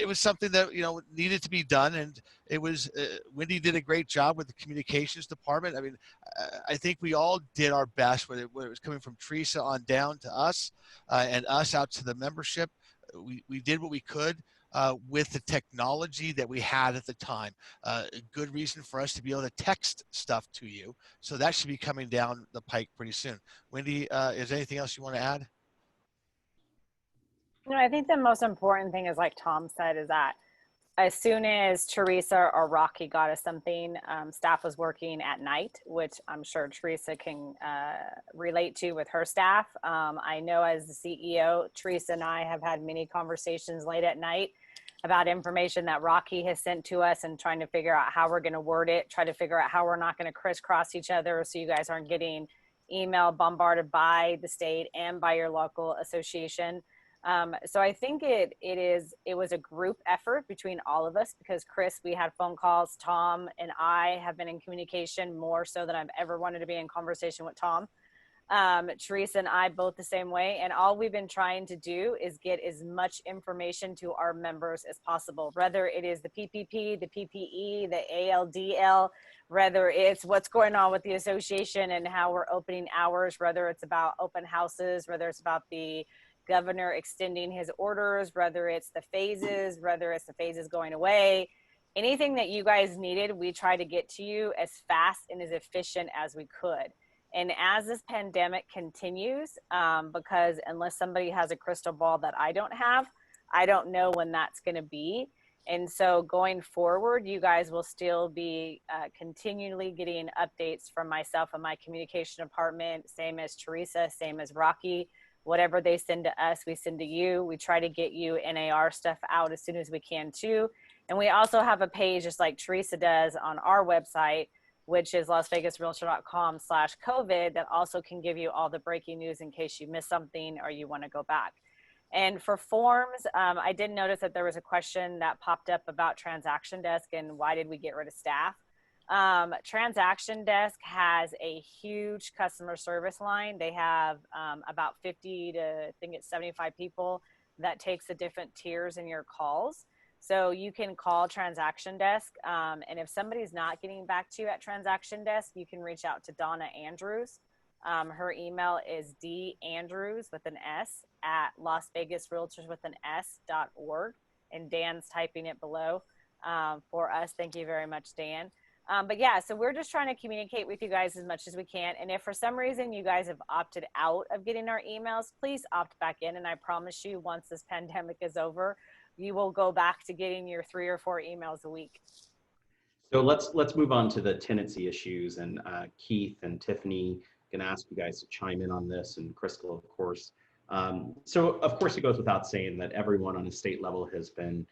was something that, you know, needed to be done, and it was Wendy did a great job with the communications department. I mean, I think we all did our best, whether it was coming from Teresa on down to us and us out to the membership. we did what we could with the technology that we had at the time. A good reason for us to be able to text stuff to you. So that should be coming down the pike pretty soon. Wendy, is there anything else you want to add? I think the most important thing is, like Tom said, is that as soon as Teresa or Rocky got us something, staff was working at night, which I'm sure Teresa can relate to with her staff. I know as the CEO, Teresa and I have had many conversations late at night about information that Rocky has sent to us and trying to figure out how we're going to word it, try to figure out how we're not going to crisscross each other so you guys aren't getting email bombarded by the state and by your local association. So I think it was a group effort between all of us, because Chris, we had phone calls. Tom and I have been in communication more so than I've ever wanted to be in conversation with Tom. Teresa and I both the same way. And all we've been trying to do is get as much information to our members as possible, whether it is the PPP, the PPE, the ALDL, whether it's what's going on with the association and how we're opening hours, whether it's about open houses, whether it's about the governor extending his orders, whether it's the phases, whether it's the phases going away. Anything that you guys needed, we try to get to you as fast and as efficient as we could. And as this pandemic continues, because unless somebody has a crystal ball that I don't have, I don't know when that's going to be. And so going forward, you guys will still be continually getting updates from myself and my communication department, same as Teresa, same as Rocky. Whatever they send to us, we send to you. We try to get you NAR stuff out as soon as we can too. And we also have a page, just like Teresa does, on our website, which is lasvegasrealtor.com/COVID, that also can give you all the breaking news in case you miss something or you want to go back. And for forms, I did notice that there was a question that popped up about Transaction Desk and why did we get rid of staff? Transaction Desk has a huge customer service line. They have about 50 to, I think it's 75 people that takes the different tiers in your calls. So you can call Transaction Desk, and if somebody's not getting back to you at Transaction Desk, you can reach out to Donna Andrews. Her email is dandrews with an S at lasvegasrealtors.org, and Dan's typing it below for us. Thank you very much, Dan. But yeah, so we're just trying to communicate with you guys as much as we can. And if for some reason you guys have opted out of getting our emails, please opt back in. And I promise you, once this pandemic is over, you will go back to getting your 3 or 4 emails a week. So let's move on to the tenancy issues, and Keith and Tiffany can ask you guys to chime in on this, and Crystal, of course. So of course it goes without saying that everyone on a state level has been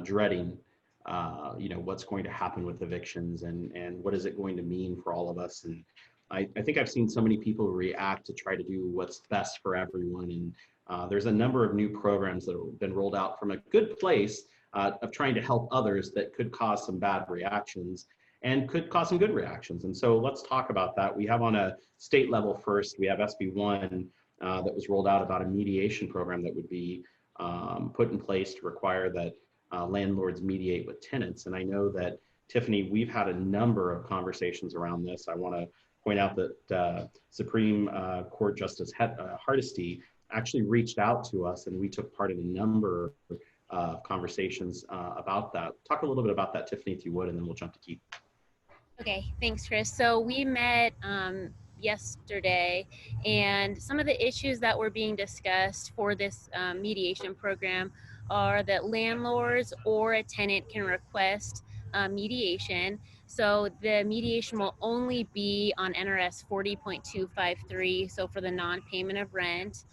dreading what's going to happen with evictions and what is it going to mean for all of us. And I think I've seen so many people react to try to do what's best for everyone. And there's a number of new programs that have been rolled out from a good place of trying to help others that could cause some bad reactions and could cause some good reactions. And so let's talk about that. We have on a state level first, we have SB1 that was rolled out about a mediation program that would be put in place to require that landlords mediate with tenants. And I know that, Tiffany, we've had a number of conversations around this. I want to point out that Supreme Court Justice Hardesty actually reached out to us, and we took part in a number of conversations about that. Talk a little bit about that, Tiffany, if you would, and then we'll jump to Keith. Okay, thanks, Chris. So we met yesterday, and some of the issues that were being discussed for this mediation program are that landlords or a tenant can request mediation. So the mediation will only be on NRS 40.253, so for the non-payment of rent.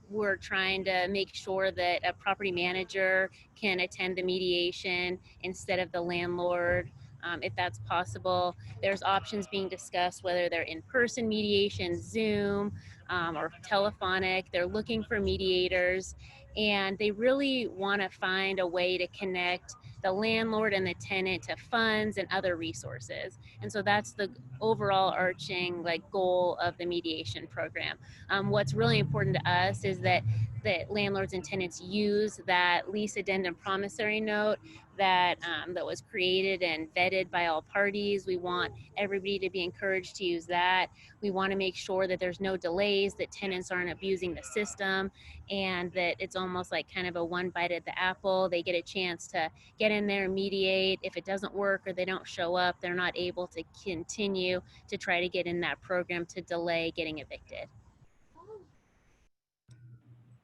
We're trying to make sure that a property manager can attend the mediation instead of the landlord, if that's possible. There's options being discussed, whether they're in-person mediation, Zoom, or telephonic. They're looking for mediators, and they really want to find a way to connect the landlord and the tenant to funds and other resources. And so that's the overall arching goal of the mediation program. What's really important to us is that that landlords and tenants use that lease addendum promissory note that that was created and vetted by all parties. We want everybody to be encouraged to use that. We want to make sure that there's no delays, that tenants aren't abusing the system, and that it's almost like kind of a one bite at the apple. They get a chance to get in there and mediate. If it doesn't work or they don't show up, they're not able to continue to try to get in that program to delay getting evicted.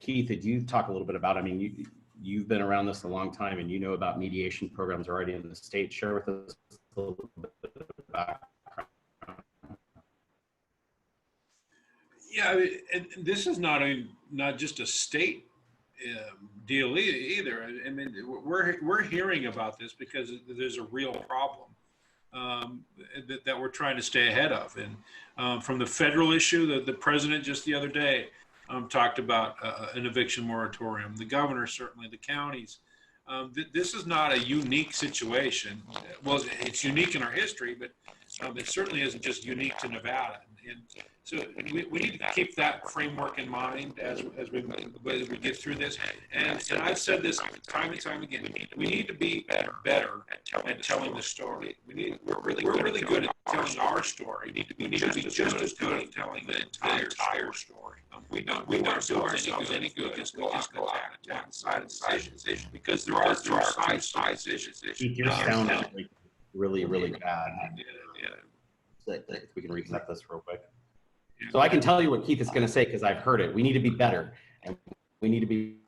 Keith, did you talk a little bit about, I mean, you've been around this a long time and you know about mediation programs already in the state. Share with us a little bit about. Yeah, I mean, and this is not just a state deal either. I mean, we're hearing about this because there's a real problem that we're trying to stay ahead of. And from the federal issue, the president just the other day talked about an eviction moratorium. The governor, certainly, the counties. This is not a unique situation. Well, it's unique in our history, but it certainly isn't just unique to Nevada. And so we need to keep that framework in mind as we get through this. And I've said this time and time again. We need to be better at telling the story. We're really good at telling our story. We need to be just as good at telling the entire story. We don't do ourselves any good just go out and decide decisions because there are side decisions. Keith, your sound is like really bad. If we can reconnect this real quick. So I can tell you what Keith is going to say because I've heard it. We need to be better, and we need to be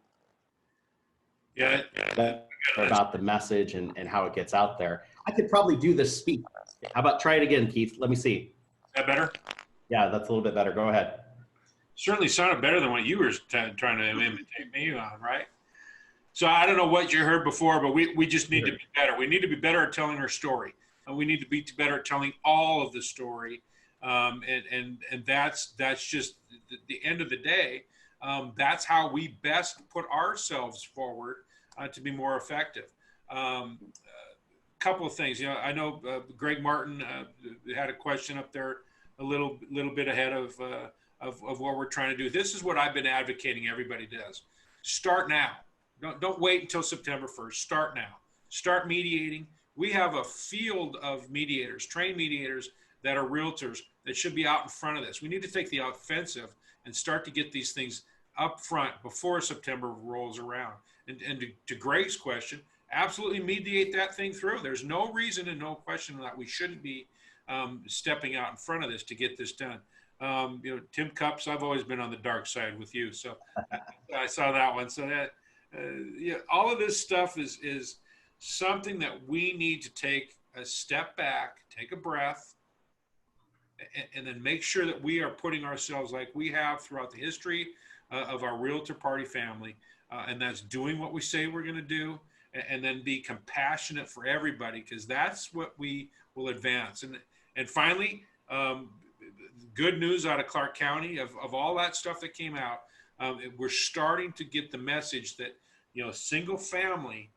better about the message and how it gets out there. I could probably do this speech. How about try it again, Keith? Let me see. That better? Yeah, that's a little bit better. Go ahead. Certainly sounded better than what you were trying to imitate me on, right? So I don't know what you heard before, but we just need to be better. We need to be better at telling our story. And we need to be better at telling all of the story. And that's just the end of the day. That's how we best put ourselves forward to be more effective. Couple of things, I know Greg Martin had a question up there a little bit ahead of what we're trying to do. This is what I've been advocating everybody does. Start now. Don't wait until September 1st. Start now. Start mediating. We have a field of mediators, trained mediators that are realtors that should be out in front of this. We need to take the offensive and start to get these things up front before September rolls around. And to Greg's question, absolutely mediate that thing through. There's no reason and no question that we shouldn't be stepping out in front of this to get this done. Tim Cups, I've always been on the dark side with you. So I saw that one. So that, all of this stuff is something that we need to take a step back, take a breath, and then make sure that we are putting ourselves like we have throughout the history of our realtor party family. And that's doing what we say we're going to do, and then be compassionate for everybody, because that's what we will advance. And finally, good news out of Clark County of all that stuff that came out. We're starting to get the message that, single family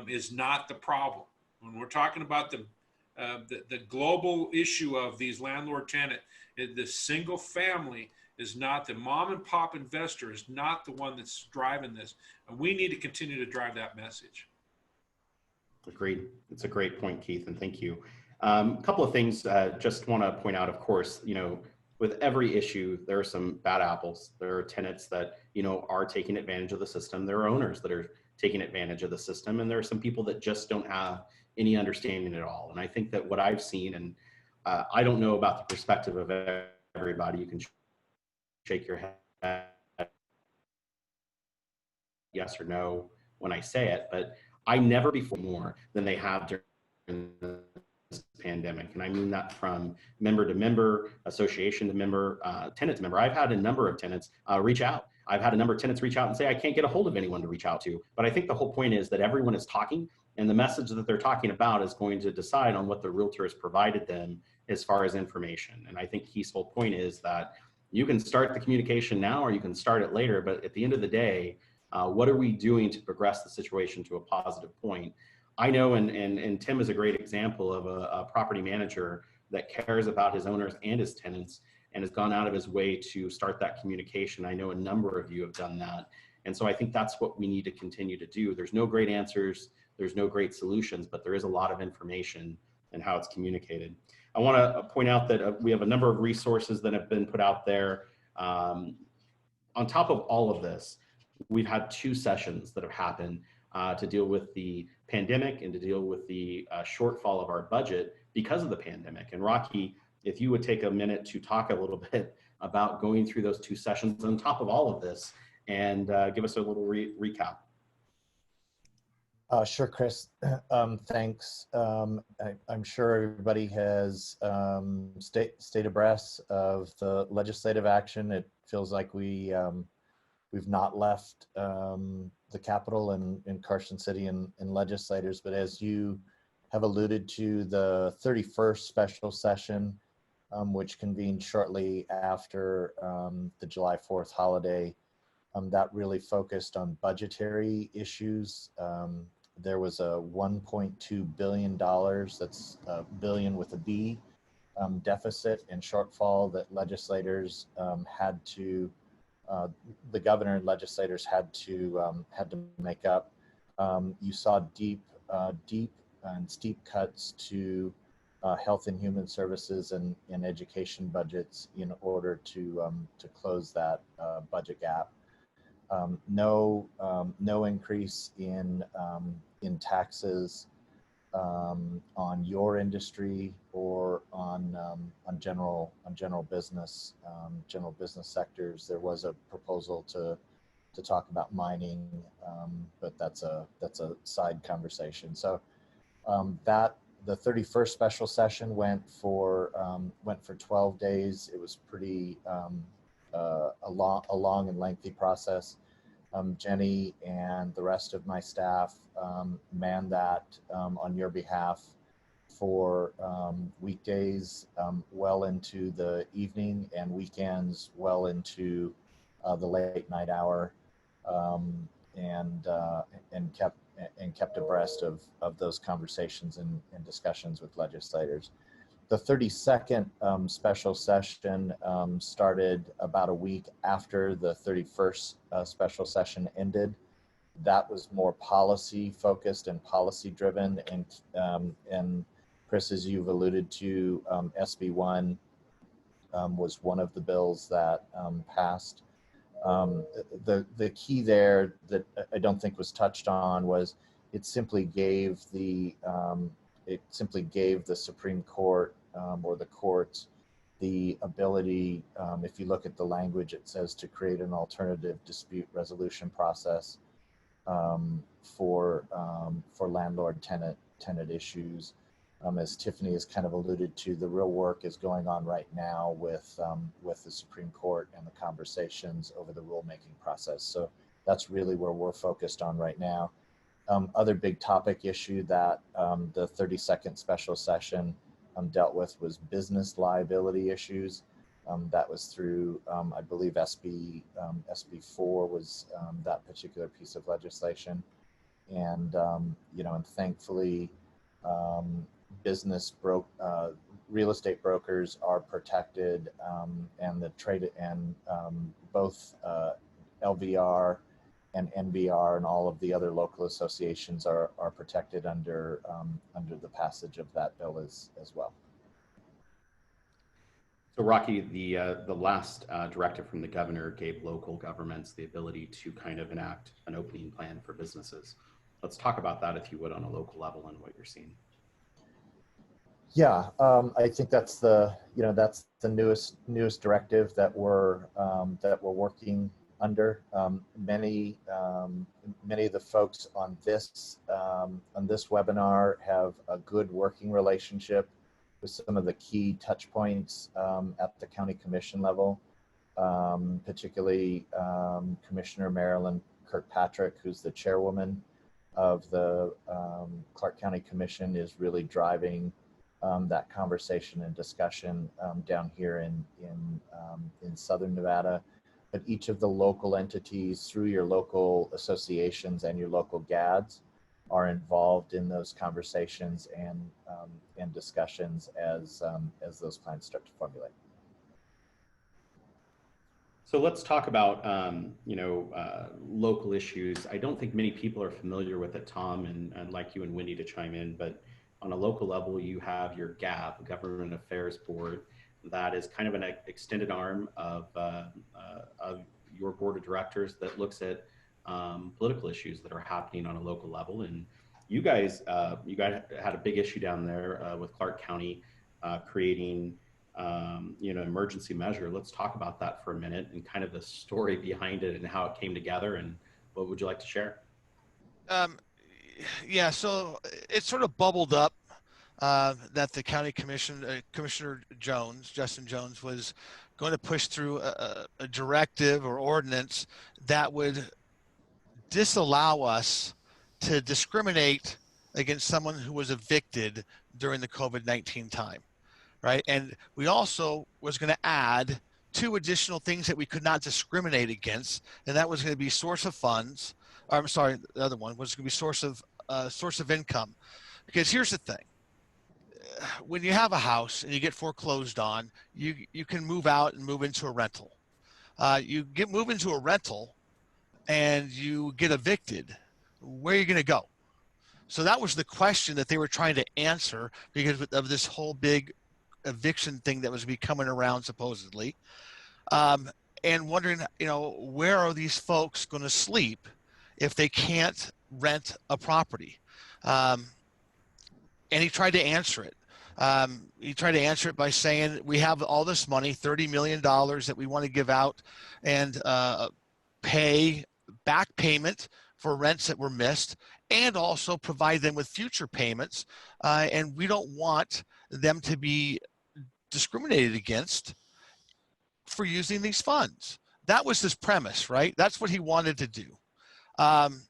is not the problem. When we're talking about the global issue of these landlord tenant, the single family is not, the mom and pop investor is not the one that's driving this. And we need to continue to drive that message. Agreed. It's a great point, Keith, and thank you. A couple of things just want to point out, of course, with every issue, there are some bad apples. There are tenants that, are taking advantage of the system. There are owners that are taking advantage of the system. And there are some people that just don't have any understanding at all. And I think that what I've seen, and I don't know about the perspective of everybody, you can shake your head yes or no when I say it, but I never before more than they have during this pandemic. And I mean that from member to member, association to member, tenant to member. I've had a number of tenants reach out. I've had a number of tenants reach out and say, I can't get a hold of anyone to reach out to. But I think the whole point is that everyone is talking, and the message that they're talking about is going to decide on what the realtor has provided them as far as information. And I think Keith's whole point is that you can start the communication now, or you can start it later. But at the end of the day, what are we doing to progress the situation to a positive point? I know, and Tim is a great example of a property manager that cares about his owners and his tenants and has gone out of his way to start that communication. I know a number of you have done that. And so I think that's what we need to continue to do. There's no great answers, there's no great solutions, but there is a lot of information and how it's communicated. I want to point out that we have a number of resources that have been put out there. On top of all of this, we've had 2 sessions that have happened to deal with the pandemic and to deal with the shortfall of our budget because of the pandemic. And Rocky, if you would take a minute to talk a little bit about going through those 2 sessions on top of all of this and give us a little recap. Sure, Chris. Thanks. I'm sure everybody has stayed abreast of the legislative action. It feels like we've not left the Capitol in Carson City and legislators, but as you have alluded to, the 31st special session, which convened shortly after the July 4th holiday, that really focused on budgetary issues. There was a $1.2 billion, that's a billion with a B, deficit and shortfall that legislators had to, the governor and legislators had to make up. You saw deep and steep cuts to health and human services and education budgets in order to close that budget gap. No increase in taxes on your industry or on general business sectors. There was a proposal to talk about mining, but that's a side conversation. So the 31st special session went for 12 days. It was pretty a long and lengthy process. Jenny and the rest of my staff manned that on your behalf for weekdays well into the evening and weekends well into the late night hour, and kept abreast of those conversations and discussions with legislators. The 32nd special session started about a week after the 31st special session ended. That was more policy focused and policy driven. And Chris, as you've alluded to, SB1 was one of the bills that passed. The key there that I don't think was touched on was it simply gave the Supreme Court or the courts the ability, if you look at the language, it says to create an alternative dispute resolution process for landlord-tenant issues. As Tiffany has kind of alluded to, the real work is going on right now with the Supreme Court and the conversations over the rulemaking process. So that's really where we're focused on right now. Other big topic issue that the 32nd special session dealt with was business liability issues. That was through, I believe SB4 was that particular piece of legislation. And, and thankfully, real estate brokers are protected, and the trade and both LVR and NBR and all of the other local associations are protected under the passage of that bill as well. So Rocky, the last directive from the governor gave local governments the ability to kind of enact an opening plan for businesses. Let's talk about that, if you would, on a local level and what you're seeing. Yeah, I think that's the newest directive that we're working under. Many of the folks on this webinar have a good working relationship with some of the key touch points at the county commission level, particularly Commissioner Marilyn Kirkpatrick, who's the chairwoman of the Clark County Commission, is really driving that conversation and discussion down here in Southern Nevada. But each of the local entities, through your local associations and your local GADs, are involved in those conversations and discussions as those plans start to formulate. So let's talk about, local issues. I don't think many people are familiar with it, Tom, and I'd like you and Wendy to chime in, but on a local level, you have your GAB, Government Affairs Board, that is kind of an extended arm of your board of directors that looks at political issues that are happening on a local level. And you guys had a big issue down there with Clark County creating emergency measure. Let's talk about that for a minute and kind of the story behind it and how it came together. And what would you like to share? Yeah, so it sort of bubbled up that the county Commissioner Jones, Justin Jones, was going to push through a directive or ordinance that would disallow us to discriminate against someone who was evicted during the COVID-19 time, right? And we also was going to add 2 additional things that we could not discriminate against, and that was going to be source of funds. Or, I'm sorry, the other one was going to be source of income. Because here's the thing: when you have a house and you get foreclosed on, you can move out and move into a rental. Move into a rental and you get evicted. Where are you going to go? So that was the question that they were trying to answer because of this whole big eviction thing that was coming around supposedly, and wondering, where are these folks going to sleep if they can't rent a property? And he tried to answer it. He tried to answer it by saying, we have all this money, $30 million that we want to give out and pay back payment for rents that were missed, and also provide them with future payments. And we don't want them to be discriminated against for using these funds. That was his premise, right? That's what he wanted to do. And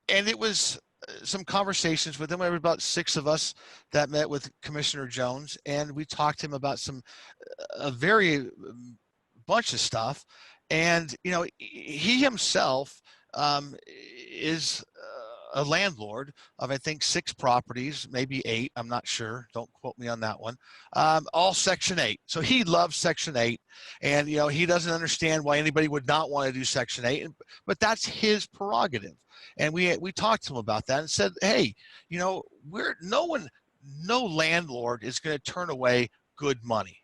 it was some conversations with him. There were about 6 of us that met with Commissioner Jones, and we talked to him about a very bunch of stuff. And, he himself is a landlord of, I think, 6 properties, maybe 8. I'm not sure. Don't quote me on that one. All Section 8. So he loves Section 8. And, he doesn't understand why anybody would not want to do Section 8. But that's his prerogative. And we talked to him about that and said, hey, no landlord is going to turn away good money.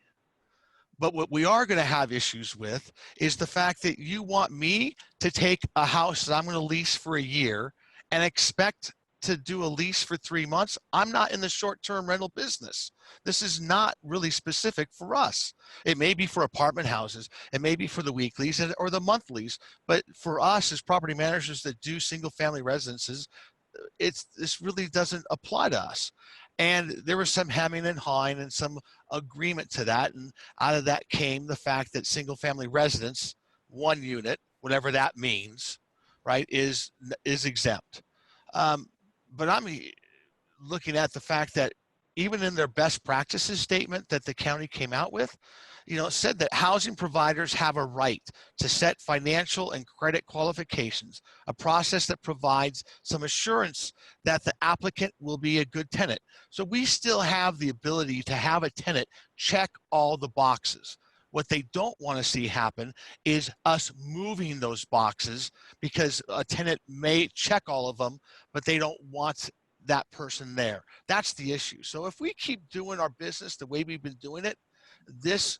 But what we are going to have issues with is the fact that you want me to take a house that I'm going to lease for a year and expect to do a lease for 3 months. I'm not in the short-term rental business. This is not really specific for us. It may be for apartment houses. It may be for the weeklies or the monthlies. But for us as property managers that do single-family residences, this really doesn't apply to us. And there was some hemming and hawing and some agreement to that. And out of that came the fact that single-family residence, 1 unit, whatever that means, right, is exempt. But I'm looking at the fact that even in their best practices statement that the county came out with, said that housing providers have a right to set financial and credit qualifications, a process that provides some assurance that the applicant will be a good tenant. So we still have the ability to have a tenant check all the boxes. What they don't want to see happen is us moving those boxes, because a tenant may check all of them, but they don't want that person there. That's the issue. So if we keep doing our business the way we've been doing it, this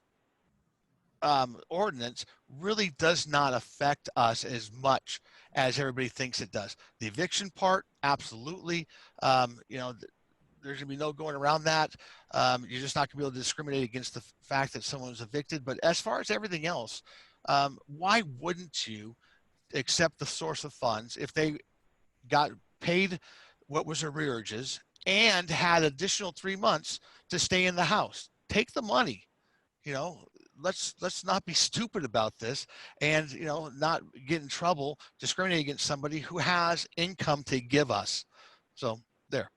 ordinance really does not affect us as much as everybody thinks it does. The eviction part, absolutely. There's gonna be no going around that. You're just not gonna be able to discriminate against the fact that someone was evicted. But as far as everything else, why wouldn't you accept the source of funds if they got paid what was arrearages and had additional 3 months to stay in the house? Take the money. Let's not be stupid about this, and not get in trouble discriminating against somebody who has income to give us. So there.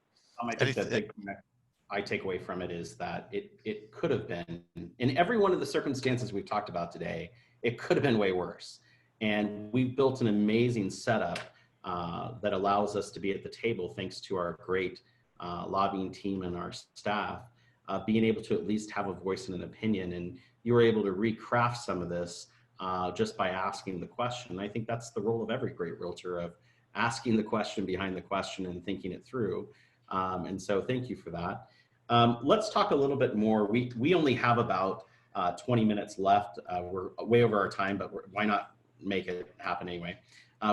I think the big thing that I take away from it is that it could have been, in every one of the circumstances we've talked about today, it could have been way worse. And we've built an amazing setup that allows us to be at the table, thanks to our great lobbying team and our staff, being able to at least have a voice and an opinion. And you were able to recraft some of this just by asking the question. And I think that's the role of every great realtor, of asking the question behind the question and thinking it through. And so thank you for that. Let's talk a little bit more. We only have about 20 minutes left. We're way over our time, but why not make it happen anyway?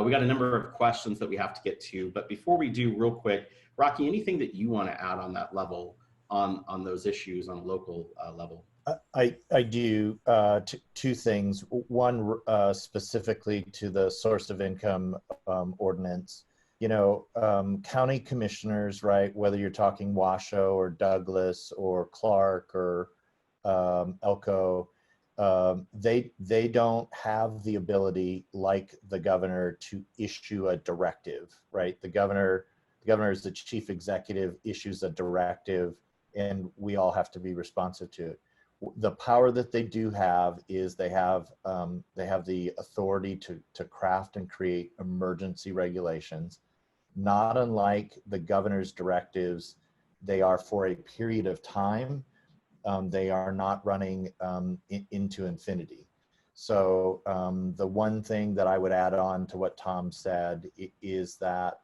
We got a number of questions that we have to get to, but before we do, real quick, Rocky, anything that you want to add on that level, on those issues on a local level? I do two things. One, specifically to the source of income ordinance. You know, county commissioners, right, whether you're talking Washoe or Douglas or Clark or Elko, they don't have the ability, like the governor, to issue a directive, right? The governor is the chief executive, issues a directive, and we all have to be responsive to it. The power that they do have is they have the authority to craft and create emergency regulations. Not unlike the governor's directives, they are for a period of time. They are not running into infinity. So the one thing that I would add on to what Tom said is that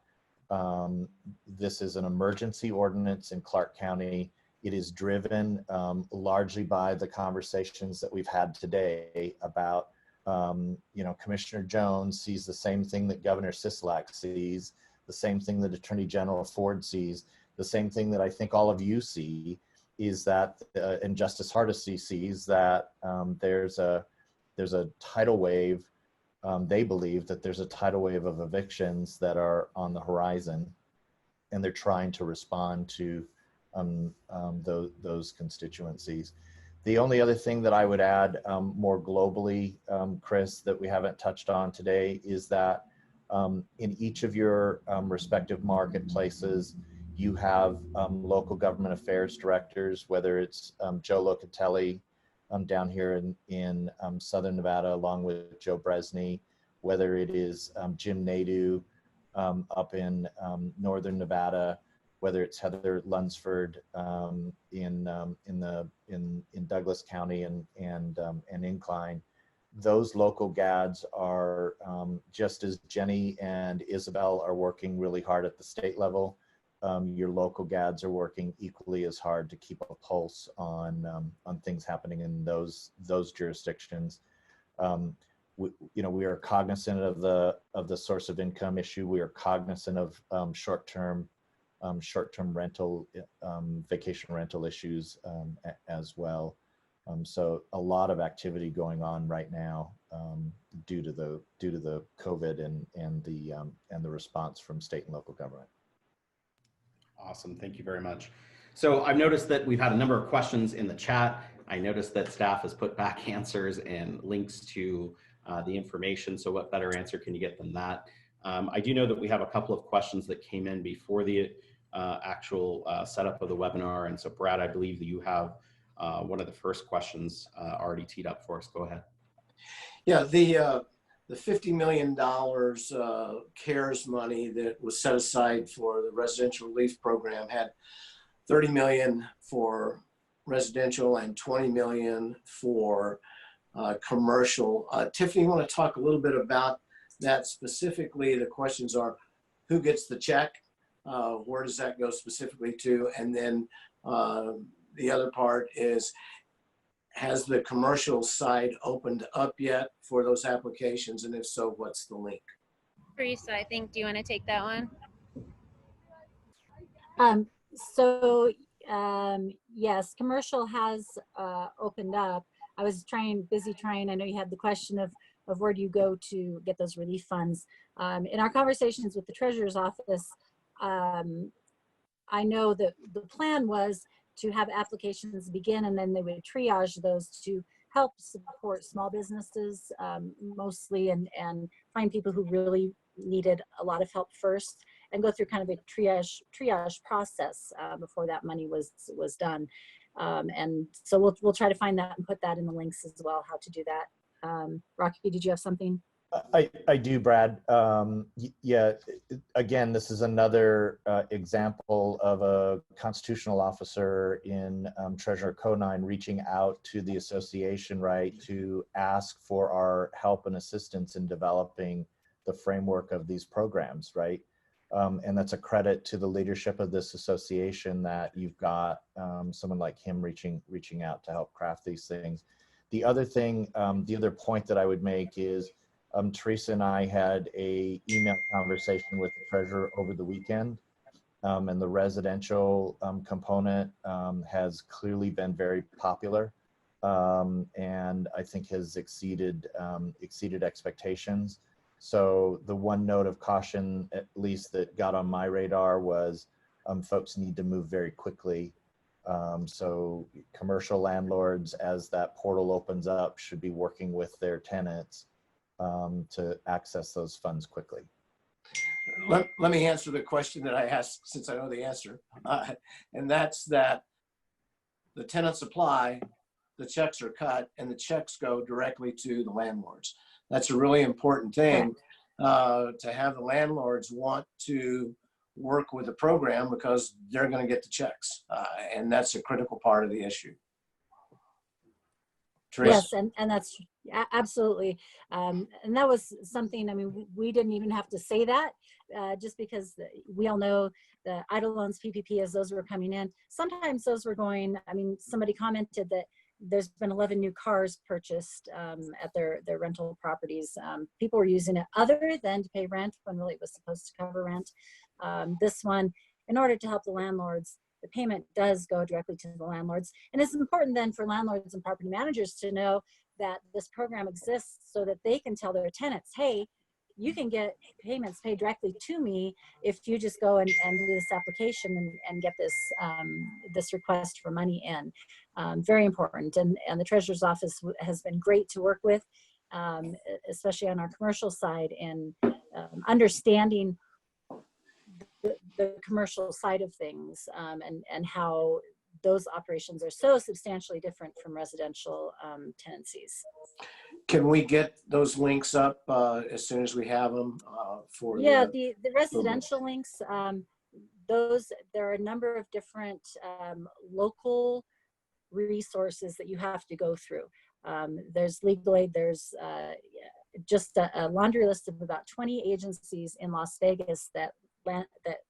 this is an emergency ordinance in Clark County. It is driven largely by the conversations that we've had today about, you know, Commissioner Jones sees the same thing that Governor Sisolak sees, the same thing that Attorney General Ford sees, the same thing that I think all of you see, is that, and Justice Hardesty sees, that there's a tidal wave. They believe that there's a tidal wave of evictions that are on the horizon, and they're trying to respond to those constituencies. The only other thing that I would add more globally, Chris, that we haven't touched on today is that in each of your respective marketplaces, you have local government affairs directors, whether it's Joe Locatelli down here in Southern Nevada, along with Joe Bresney, whether it is Jim Nadeau up in Northern Nevada, whether it's Heather Lunsford in Douglas County and Incline. Those local GADs are, just as Jenny and Isabel are working really hard at the state level, your local GADs are working equally as hard to keep a pulse on things happening in those jurisdictions. You know, we are cognizant of the source of income issue. We are cognizant of short-term rental, vacation rental issues as well. So a lot of activity going on right now due to the COVID and the response from state and local government. Awesome, thank you very much. So I've noticed that we've had a number of questions in the chat. I noticed that staff has put back answers and links to the information. So what better answer can you get than that? I do know that we have a couple of questions that came in before the actual setup of the webinar. And so Brad, I believe that you have one of the first questions already teed up for us. Go ahead. Yeah, the $50 million CARES money that was set aside for the residential relief program had $30 million for residential and $20 million for commercial. Tiffany, you want to talk a little bit about that specifically? The questions are, who gets the check? Where does that go specifically to? And then the other part is, has the commercial side opened up yet for those applications? And if so, what's the link? Teresa, I think, do you want to take that one? Yes, commercial has opened up. I was busy trying, I know you had the question of where do you go to get those relief funds. In our conversations with the Treasurer's Office, I know that the plan was to have applications begin, and then they would triage those to help support small businesses mostly, and find people who really needed a lot of help first, and go through kind of a triage process before that money was done. And so we'll try to find that and put that in the links as well, how to do that. Rocky, did you have something? I do, Brad. Yeah, again, this is another example of a constitutional officer in Treasurer Conine reaching out to the association, right, to ask for our help and assistance in developing the framework of these programs, right? And that's a credit to the leadership of this association that you've got someone like him reaching out to help craft these things. The other thing, the other point that I would make is Teresa and I had a email conversation with the treasurer over the weekend, and the residential component has clearly been very popular, and I think has exceeded expectations. So the one note of caution, at least that got on my radar, was folks need to move very quickly. So commercial landlords, as that portal opens up, should be working with their tenants to access those funds quickly. Let me answer the question that I asked, since I know the answer. And that's that the tenants apply, the checks are cut, and the checks go directly to the landlords. That's a really important thing, to have the landlords want to work with the program because they're going to get the checks. And that's a critical part of the issue. Teresa? Yes, and that's absolutely. And that was something, I mean, we didn't even have to say that, just because we all know the idle loans, PPP, as those were coming in. Sometimes those were going, I mean, somebody commented that there's been 11 new cars purchased at their rental properties. People were using it other than to pay rent when really it was supposed to cover rent. This one, in order to help the landlords, the payment does go directly to the landlords. And it's important then for landlords and property managers to know that this program exists so that they can tell their tenants, hey, you can get payments paid directly to me if you just go and do this application and get this this request for money in. Very important. And the Treasurer's Office has been great to work with, especially on our commercial side, and understanding the commercial side of things, and how those operations are so substantially different from residential tenancies. Can we get those links up as soon as we have them for the residential links, there are a number of different local resources that you have to go through. There's legal aid, there's just a laundry list of about 20 agencies in Las Vegas that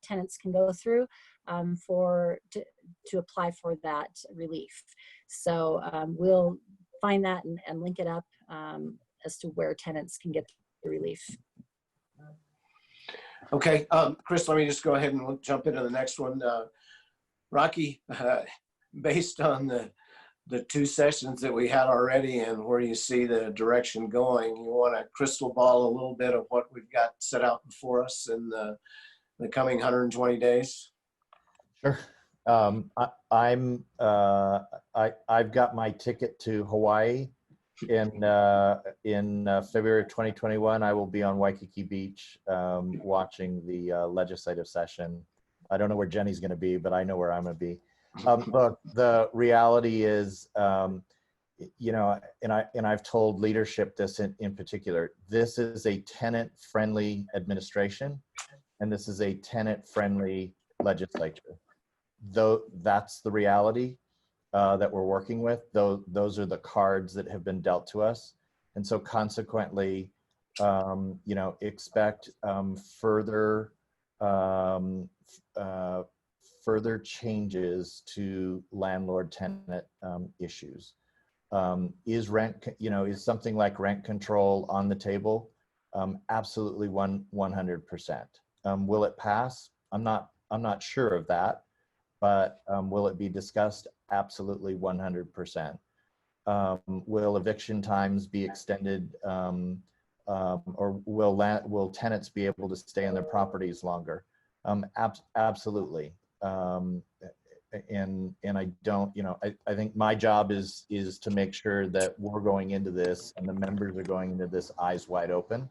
tenants can go through to apply for that relief. So we'll find that and link it up as to where tenants can get the relief. Okay, Chris, let me just go ahead and jump into the next one. Rocky, based on the two sessions that we had already and where you see the direction going, you want to crystal ball a little bit of what we've got set out before us in the coming 120 days? Sure. I've got my ticket to Hawaii in February of 2021. I will be on Waikiki Beach watching the legislative session. I don't know where Jenny's going to be, but I know where I'm going to be. Look, the reality is, you know, and I've told leadership this in particular, this is a tenant-friendly administration, and this is a tenant-friendly legislature. Though that's the reality that we're working with. Those are the cards that have been dealt to us, and so consequently, you know, expect further changes to landlord-tenant issues. Is rent, you know, is something like rent control on the table? Absolutely, 100%. Will it pass? I'm not sure of that, but will it be discussed? Absolutely, 100%. Will eviction times be extended, or will tenants be able to stay on their properties longer? Absolutely. And I don't, you know, I think my job is to make sure that we're going into this and the members are going into this eyes wide open.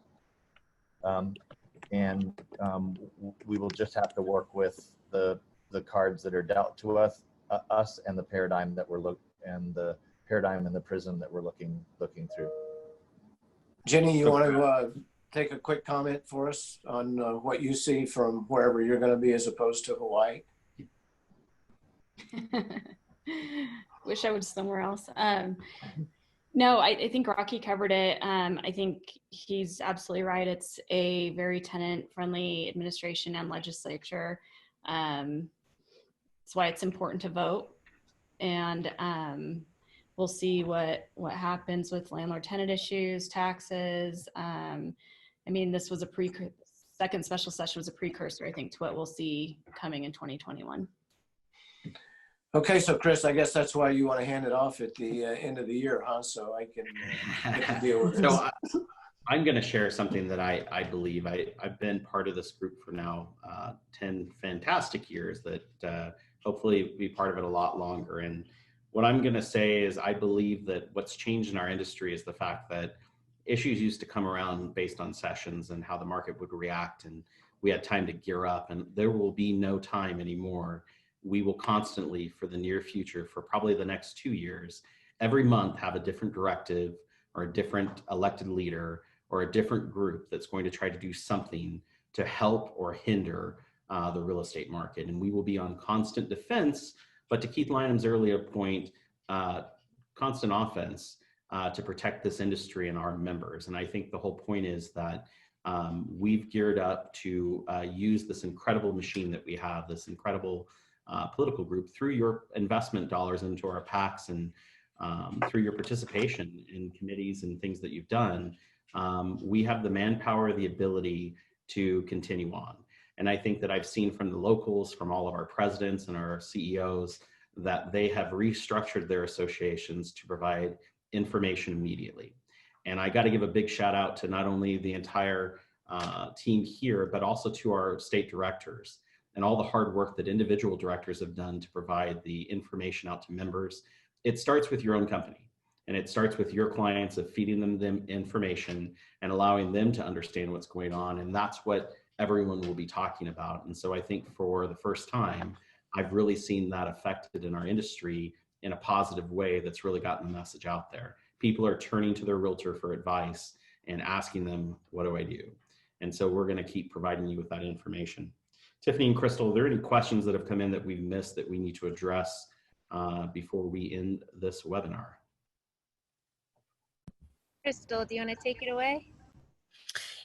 We will just have to work with the cards that are dealt to us and the paradigm that we're and the paradigm and the prism that we're looking through. Jenny, you want to take a quick comment for us on what you see from wherever you're going to be as opposed to Hawaii? Wish I was somewhere else. No, I think Rocky covered it. I think he's absolutely right. It's a very tenant-friendly administration and legislature. That's why it's important to vote. And we'll see what happens with landlord-tenant issues, taxes. I mean, this was a second special session was a precursor, I think, to what we'll see coming in 2021. Okay, so Chris, I guess that's why you want to hand it off at the end of the year, huh? So I can get to deal with it. So I'm going to share something that I believe. I've been part of this group for now 10 fantastic years that hopefully be part of it a lot longer. And what I'm going to say is I believe that what's changed in our industry is the fact that issues used to come around based on sessions and how the market would react. And we had time to gear up, and there will be no time anymore. We will constantly, for the near future, for probably the next 2 years, every month have a different directive or a different elected leader or a different group that's going to try to do something to help or hinder the real estate market. And we will be on constant defense, but to Keith Lynham's earlier point, constant offense to protect this industry and our members. And I think the whole point is that we've geared up to use this incredible machine that we have, this incredible political group, through your investment dollars into our PACs and through your participation in committees and things that you've done. We have the manpower, the ability to continue on. And I think that I've seen from the locals, from all of our presidents and our CEOs, that they have restructured their associations to provide information immediately. And I got to give a big shout out to not only the entire team here, but also to our state directors and all the hard work that individual directors have done to provide the information out to members. It starts with your own company, and it starts with your clients of feeding them information and allowing them to understand what's going on. And that's what everyone will be talking about. And so I think for the first time, I've really seen that affected in our industry in a positive way that's really gotten the message out there. People are turning to their realtor for advice and asking them, what do I do? And so we're going to keep providing you with that information. Tiffany and Crystal, are there any questions that have come in that we've missed that we need to address before we end this webinar? Crystal, do you want to take it away?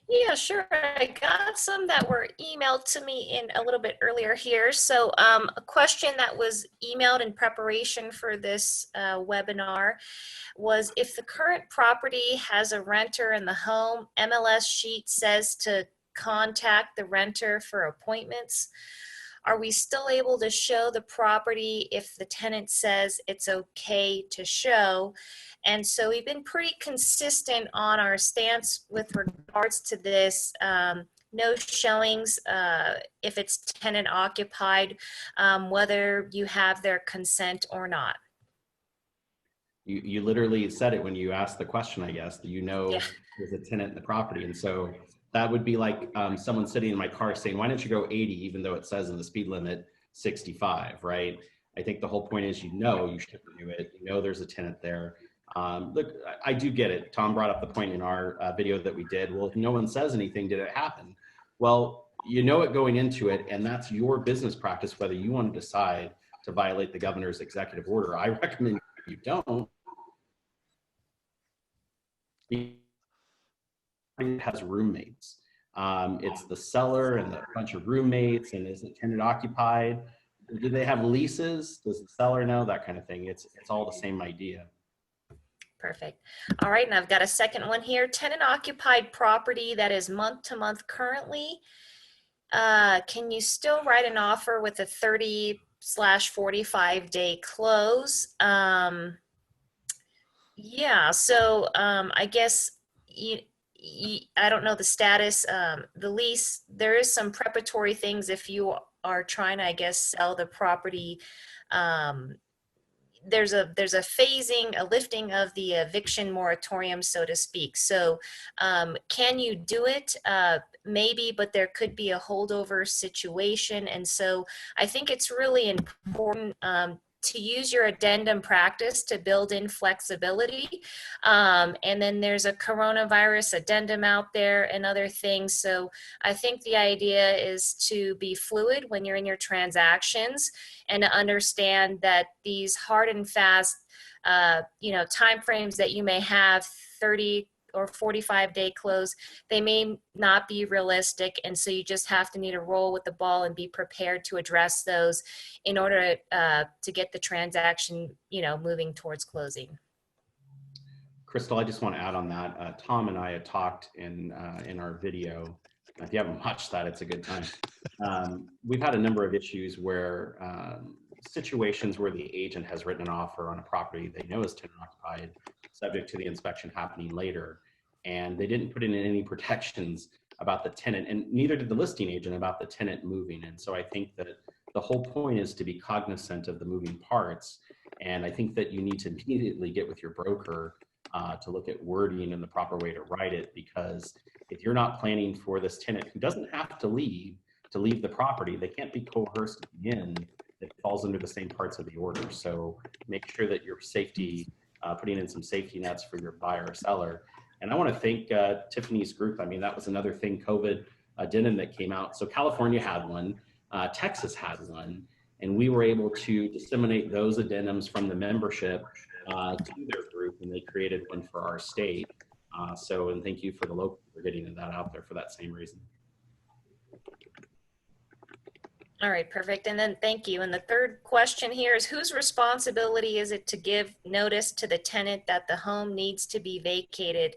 Yeah, sure. I got some that were emailed to me in a little bit earlier here. So a question that was emailed in preparation for this webinar was, if the current property has a renter in the home, MLS sheet says to contact the renter for appointments. Are we still able to show the property if the tenant says it's okay to show? And so we've been pretty consistent on our stance with regards to this. No showings if it's tenant occupied, whether you have their consent or not. You literally said it when you asked the question, I guess, that Yeah. there's a tenant in the property. And so that would be like someone sitting in my car saying, why don't you go 80, even though it says in the speed limit 65, right? I think the whole point is, you should do it. There's a tenant there. Look, I do get it. Tom brought up the point in our video that we did. Well, if no one says anything, did it happen? Well, it going into it, and that's your business practice, whether you want to decide to violate the governor's executive order. I recommend you don't. It has roommates. It's the seller and a bunch of roommates, and is it tenant occupied? Do they have leases? Does the seller know? That kind of thing. It's all the same idea. Perfect. All right, and I've got a second one here. Tenant occupied property that is month to month currently. Can you still write an offer with a 30/45 day close? Yeah, so I guess I don't know the status. The lease, there is some preparatory things if you are trying to, I guess, sell the property. There's a phasing, a lifting of the eviction moratorium, so to speak. So can you do it? Maybe, but there could be a holdover situation. And so I think it's really important to use your addendum practice to build in flexibility. And then there's a coronavirus addendum out there and other things. So I think the idea is to be fluid when you're in your transactions and to understand that these hard and fast, timeframes that you may have, 30 or 45-day close, they may not be realistic. And so you just have to need to roll with the ball and be prepared to address those in order to get the transaction, moving towards closing. Crystal, I just want to add on that. Tom and I had talked in our video. If you haven't watched that, it's a good time. We've had a number of issues where situations where the agent has written an offer on a property they know is tenant occupied, subject to the inspection happening later, and they didn't put in any protections about the tenant, and neither did the listing agent about the tenant moving. And so I think that the whole point is to be cognizant of the moving parts. And I think that you need to immediately get with your broker to look at wording and the proper way to write it, because if you're not planning for this tenant who doesn't have to leave the property, they can't be coerced in. It falls under the same parts of the order. So make sure that your safety, putting in some safety nets for your buyer or seller. And I want to thank Tiffany's group. I mean, that was another thing, COVID addendum that came out. So California had one, Texas had one, and we were able to disseminate those addendums from the membership to their group, and they created one for our state. And thank you for the local for getting that out there for that same reason. All right, perfect. And then thank you. And the third question here is, whose responsibility is it to give notice to the tenant that the home needs to be vacated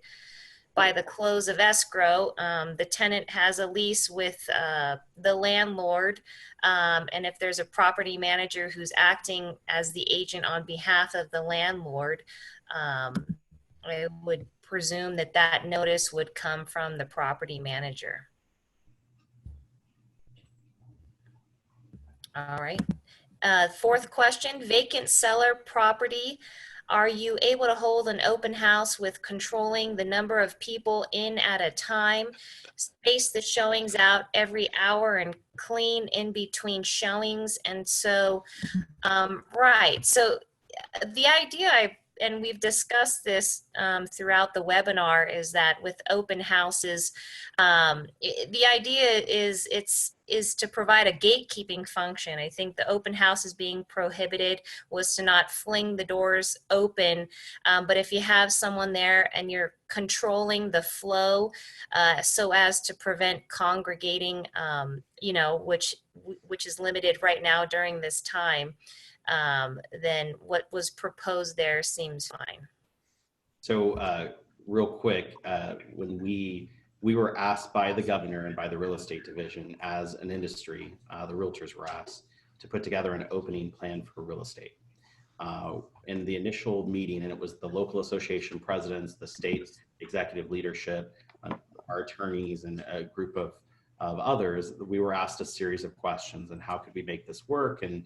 by the close of escrow? The tenant has a lease with the landlord. And if there's a property manager who's acting as the agent on behalf of the landlord, I would presume that that notice would come from the property manager. All right. Fourth question, vacant seller property. Are you able to hold an open house with controlling the number of people in at a time, space the showings out every hour and clean in between showings? And so, right. So the idea, and we've discussed this throughout the webinar, is that with open houses, the idea is to provide a gatekeeping function. I think the open house is being prohibited was to not fling the doors open, but if you have someone there and you're controlling the flow so as to prevent congregating, which is limited right now during this time, then what was proposed there seems fine. So real quick, when we were asked by the governor and by the real estate division as an industry, the realtors were asked to put together an opening plan for real estate. In the initial meeting, and it was the local association presidents, the state executive leadership, our attorneys, and a group of others, we were asked a series of questions and how could we make this work? And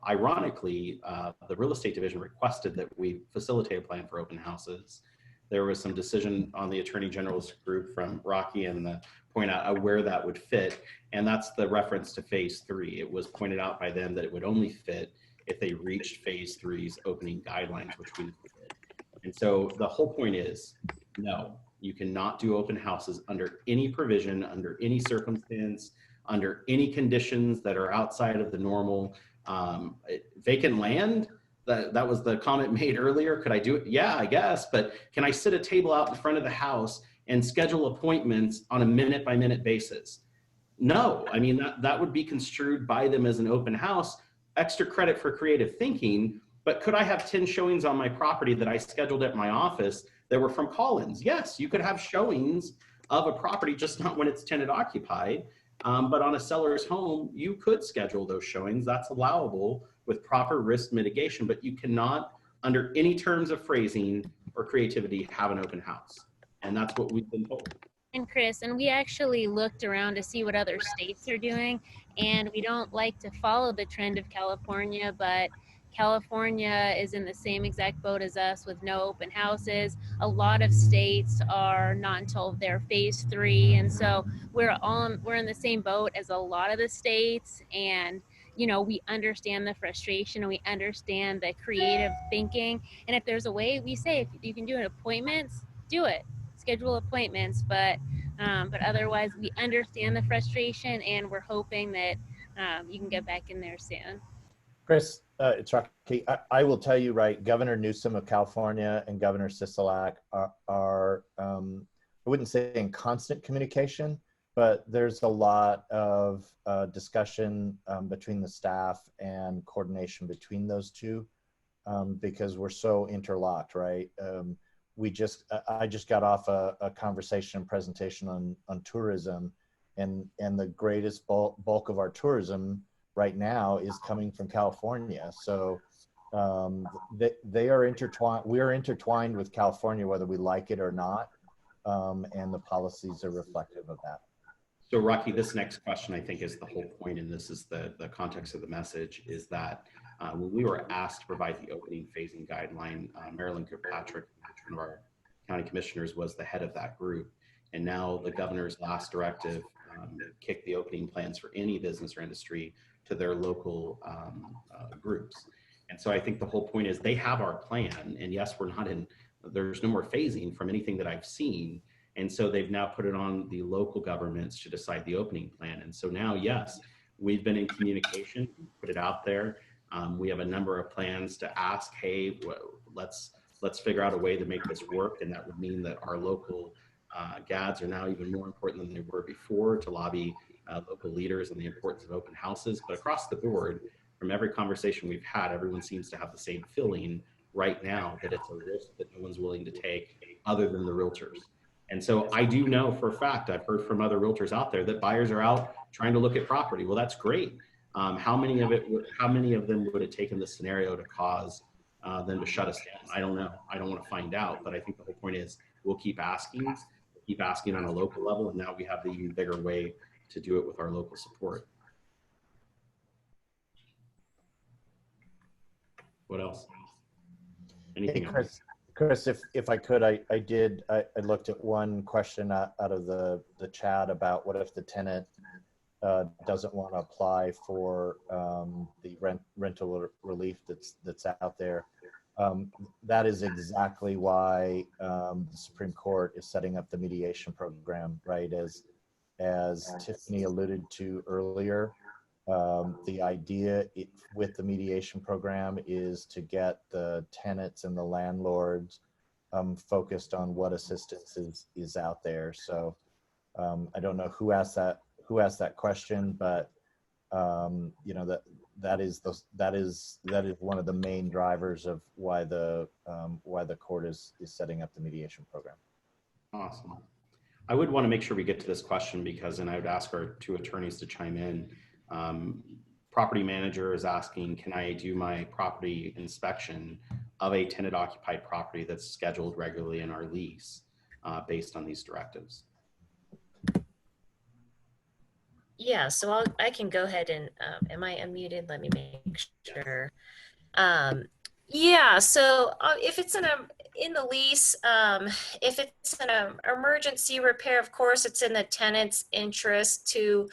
ironically, the real estate division requested that we facilitate a plan for open houses. There was some decision on the Attorney General's group from Rocky and point out where that would fit. And that's the reference to phase 3. It was pointed out by them that it would only fit if they reached phase 3's opening guidelines, which we did. And so the whole point is, no, you cannot do open houses under any provision, under any circumstance, under any conditions that are outside of the normal. Vacant land, that was the comment made earlier. Could I do it? Yeah, I guess. But can I sit a table out in front of the house and schedule appointments on a minute by minute basis? No, I mean, that would be construed by them as an open house. Extra credit for creative thinking. But could I have 10 showings on my property that I scheduled at my office that were from call-ins? Yes, you could have showings of a property, just not when it's tenant occupied. But on a seller's home, you could schedule those showings. That's allowable with proper risk mitigation, but you cannot, under any terms of phrasing or creativity, have an open house. And that's what we've been told. And Chris, and we actually looked around to see what other states are doing, and we don't like to follow the trend of California, but California is in the same exact boat as us with no open houses. A lot of states are not until their phase 3, and so we're in the same boat as a lot of the states. And you know, we understand the frustration and we understand the creative thinking. And if there's a way, we say, if you can do an appointments, do it, schedule appointments. But otherwise, we understand the frustration, and we're hoping that you can get back in there soon. Chris, it's Rocky. I will tell you, right, Governor Newsom of California and Governor Sisolak are I wouldn't say in constant communication, but there's a lot of discussion between the staff and coordination between those two because we're so interlocked, right? I just got off a conversation and presentation on tourism, and the greatest bulk of our tourism right now is coming from California. So they are intertwined. We are intertwined with California, whether we like it or not, and the policies are reflective of that. So Rocky, this next question I think is the whole point, and this is the context of the message, is that when we were asked to provide the opening phasing guideline, Marilyn Kirkpatrick, one of our county commissioners, was the head of that group. And now the governor's last directive kicked the opening plans for any business or industry to their local groups. And so I think the whole point is they have our plan, and yes, there's no more phasing from anything that I've seen. And so they've now put it on the local governments to decide the opening plan. And so now, yes, we've been in communication, put it out there. We have a number of plans to ask, hey, let's figure out a way to make this work. And that would mean that our local GADs are now even more important than they were before, to lobby local leaders on the importance of open houses. But across the board, from every conversation we've had, everyone seems to have the same feeling right now, that it's a risk that no one's willing to take other than the realtors. And so I do know for a fact, I've heard from other realtors out there that buyers are out trying to look at property. Well, that's great. How many of them would have taken this scenario to cause them to shut us down? I don't know. I don't want to find out, but I think the whole point is we'll keep asking on a local level. And now we have the even bigger way to do it with our local support. What else? Anything else? Chris, if I could, I looked at one question out of the chat about what if the tenant doesn't want to apply for the rental relief that's out there. That is exactly why the Supreme Court is setting up the mediation program, right? As Tiffany alluded to earlier, the idea with the mediation program is to get the tenants and the landlords focused on what assistance is out there. So I don't know who asked that question, but you know, that is one of the main drivers of why the court is setting up the mediation program. Awesome. I would want to make sure we get to this question and I would ask our two attorneys to chime in. Property manager is asking, can I do my property inspection of a tenant occupied property that's scheduled regularly in our lease based on these directives? Yeah, so I can go ahead and, am I unmuted? Let me make sure. Yeah, so if it's in the lease, if it's an emergency repair, of course, it's in the tenant's interest to,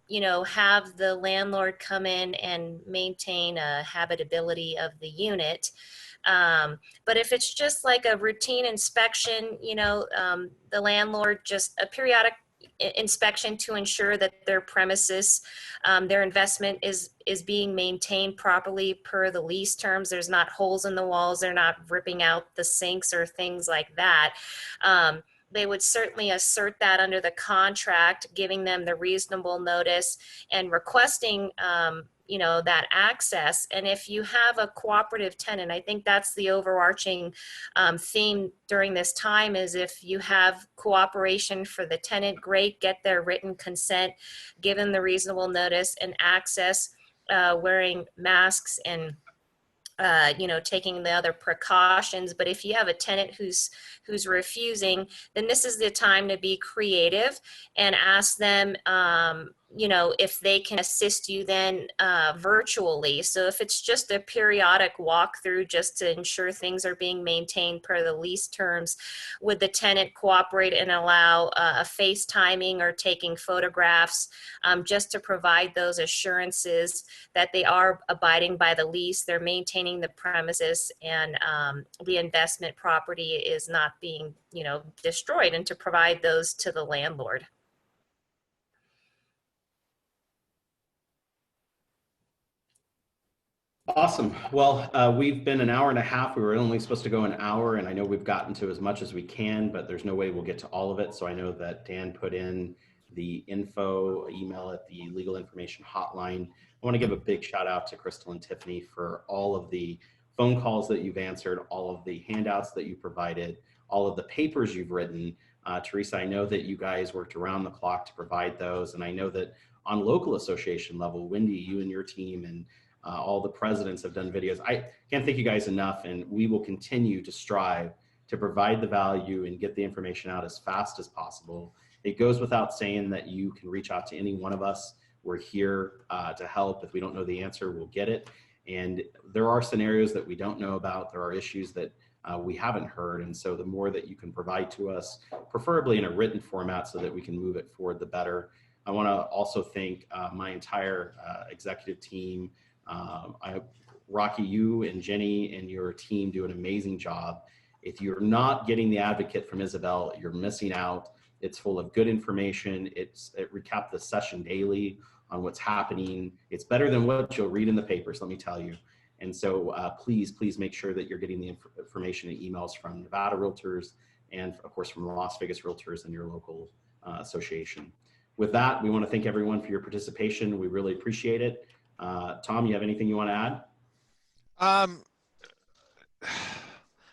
you know, have the landlord come in and maintain a habitability of the unit. But if it's just like a routine inspection, you know, the landlord just a periodic inspection to ensure that their premises, their investment is being maintained properly per the lease terms. There's not holes in the walls. They're not ripping out the sinks or things like that. They would certainly assert that under the contract, giving them the reasonable notice and requesting, you know, that access. And if you have a cooperative tenant, I think that's the overarching theme during this time is if you have cooperation for the tenant, great, get their written consent, give them the reasonable notice and access, wearing masks and you know, taking the other precautions. But if you have a tenant who's refusing, then this is the time to be creative and ask them, you know, if they can assist you then virtually. So if it's just a periodic walkthrough just to ensure things are being maintained per the lease terms, would the tenant cooperate and allow a FaceTiming or taking photographs just to provide those assurances that they are abiding by the lease, they're maintaining the premises, and the investment property is not being, you know, destroyed, and to provide those to the landlord? Awesome. Well, we've been an hour and a half. We were only supposed to go an hour, and I know we've gotten to as much as we can, but there's no way we'll get to all of it. So I know that Dan put in the info email at the legal information hotline. I want to give a big shout out to Crystal and Tiffany for all of the phone calls that you've answered, all of the handouts that you provided, all of the papers you've written. Teresa, I know that you guys worked around the clock to provide those. And I know that on local association level, Wendy, you and your team and all the presidents have done videos. I can't thank you guys enough, and we will continue to strive to provide the value and get the information out as fast as possible. It goes without saying that you can reach out to any one of us. We're here to help. If we don't know the answer, we'll get it. And there are scenarios that we don't know about. There are issues that we haven't heard. And so the more that you can provide to us, preferably in a written format so that we can move it forward, the better. I want to also thank my entire executive team. Rocky, you and Jenny and your team do an amazing job. If you're not getting the advocate from Isabel, you're missing out. It's full of good information. It recaps the session daily on what's happening. It's better than what you'll read in the papers, let me tell you. And so please make sure that you're getting the information and emails from Nevada Realtors and of course from Las Vegas Realtors and your local association. With that, we want to thank everyone for your participation. We really appreciate it. Tom, you have anything you want to add?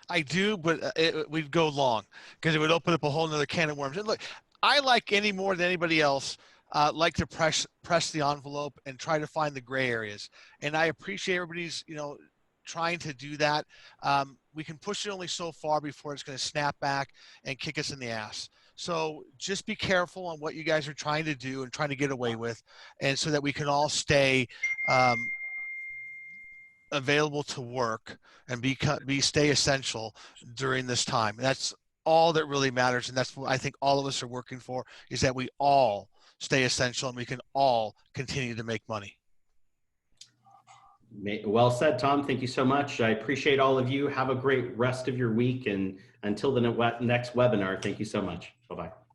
I do, but we'd go long because it would open up a whole nother can of worms. And look, I, like any more than anybody else, like to press the envelope and try to find the gray areas. And I appreciate everybody's, you know, trying to do that. We can push it only so far before it's going to snap back and kick us in the ass. So just be careful on what you guys are trying to do and trying to get away with, and so that we can all stay available to work and stay essential during this time. That's all that really matters, and that's what I think all of us are working for, is that we all stay essential and we can all continue to make money. Well said, Tom. Thank you so much. I appreciate all of you. Have a great rest of your week, and until the next webinar, thank you so much. Bye-bye.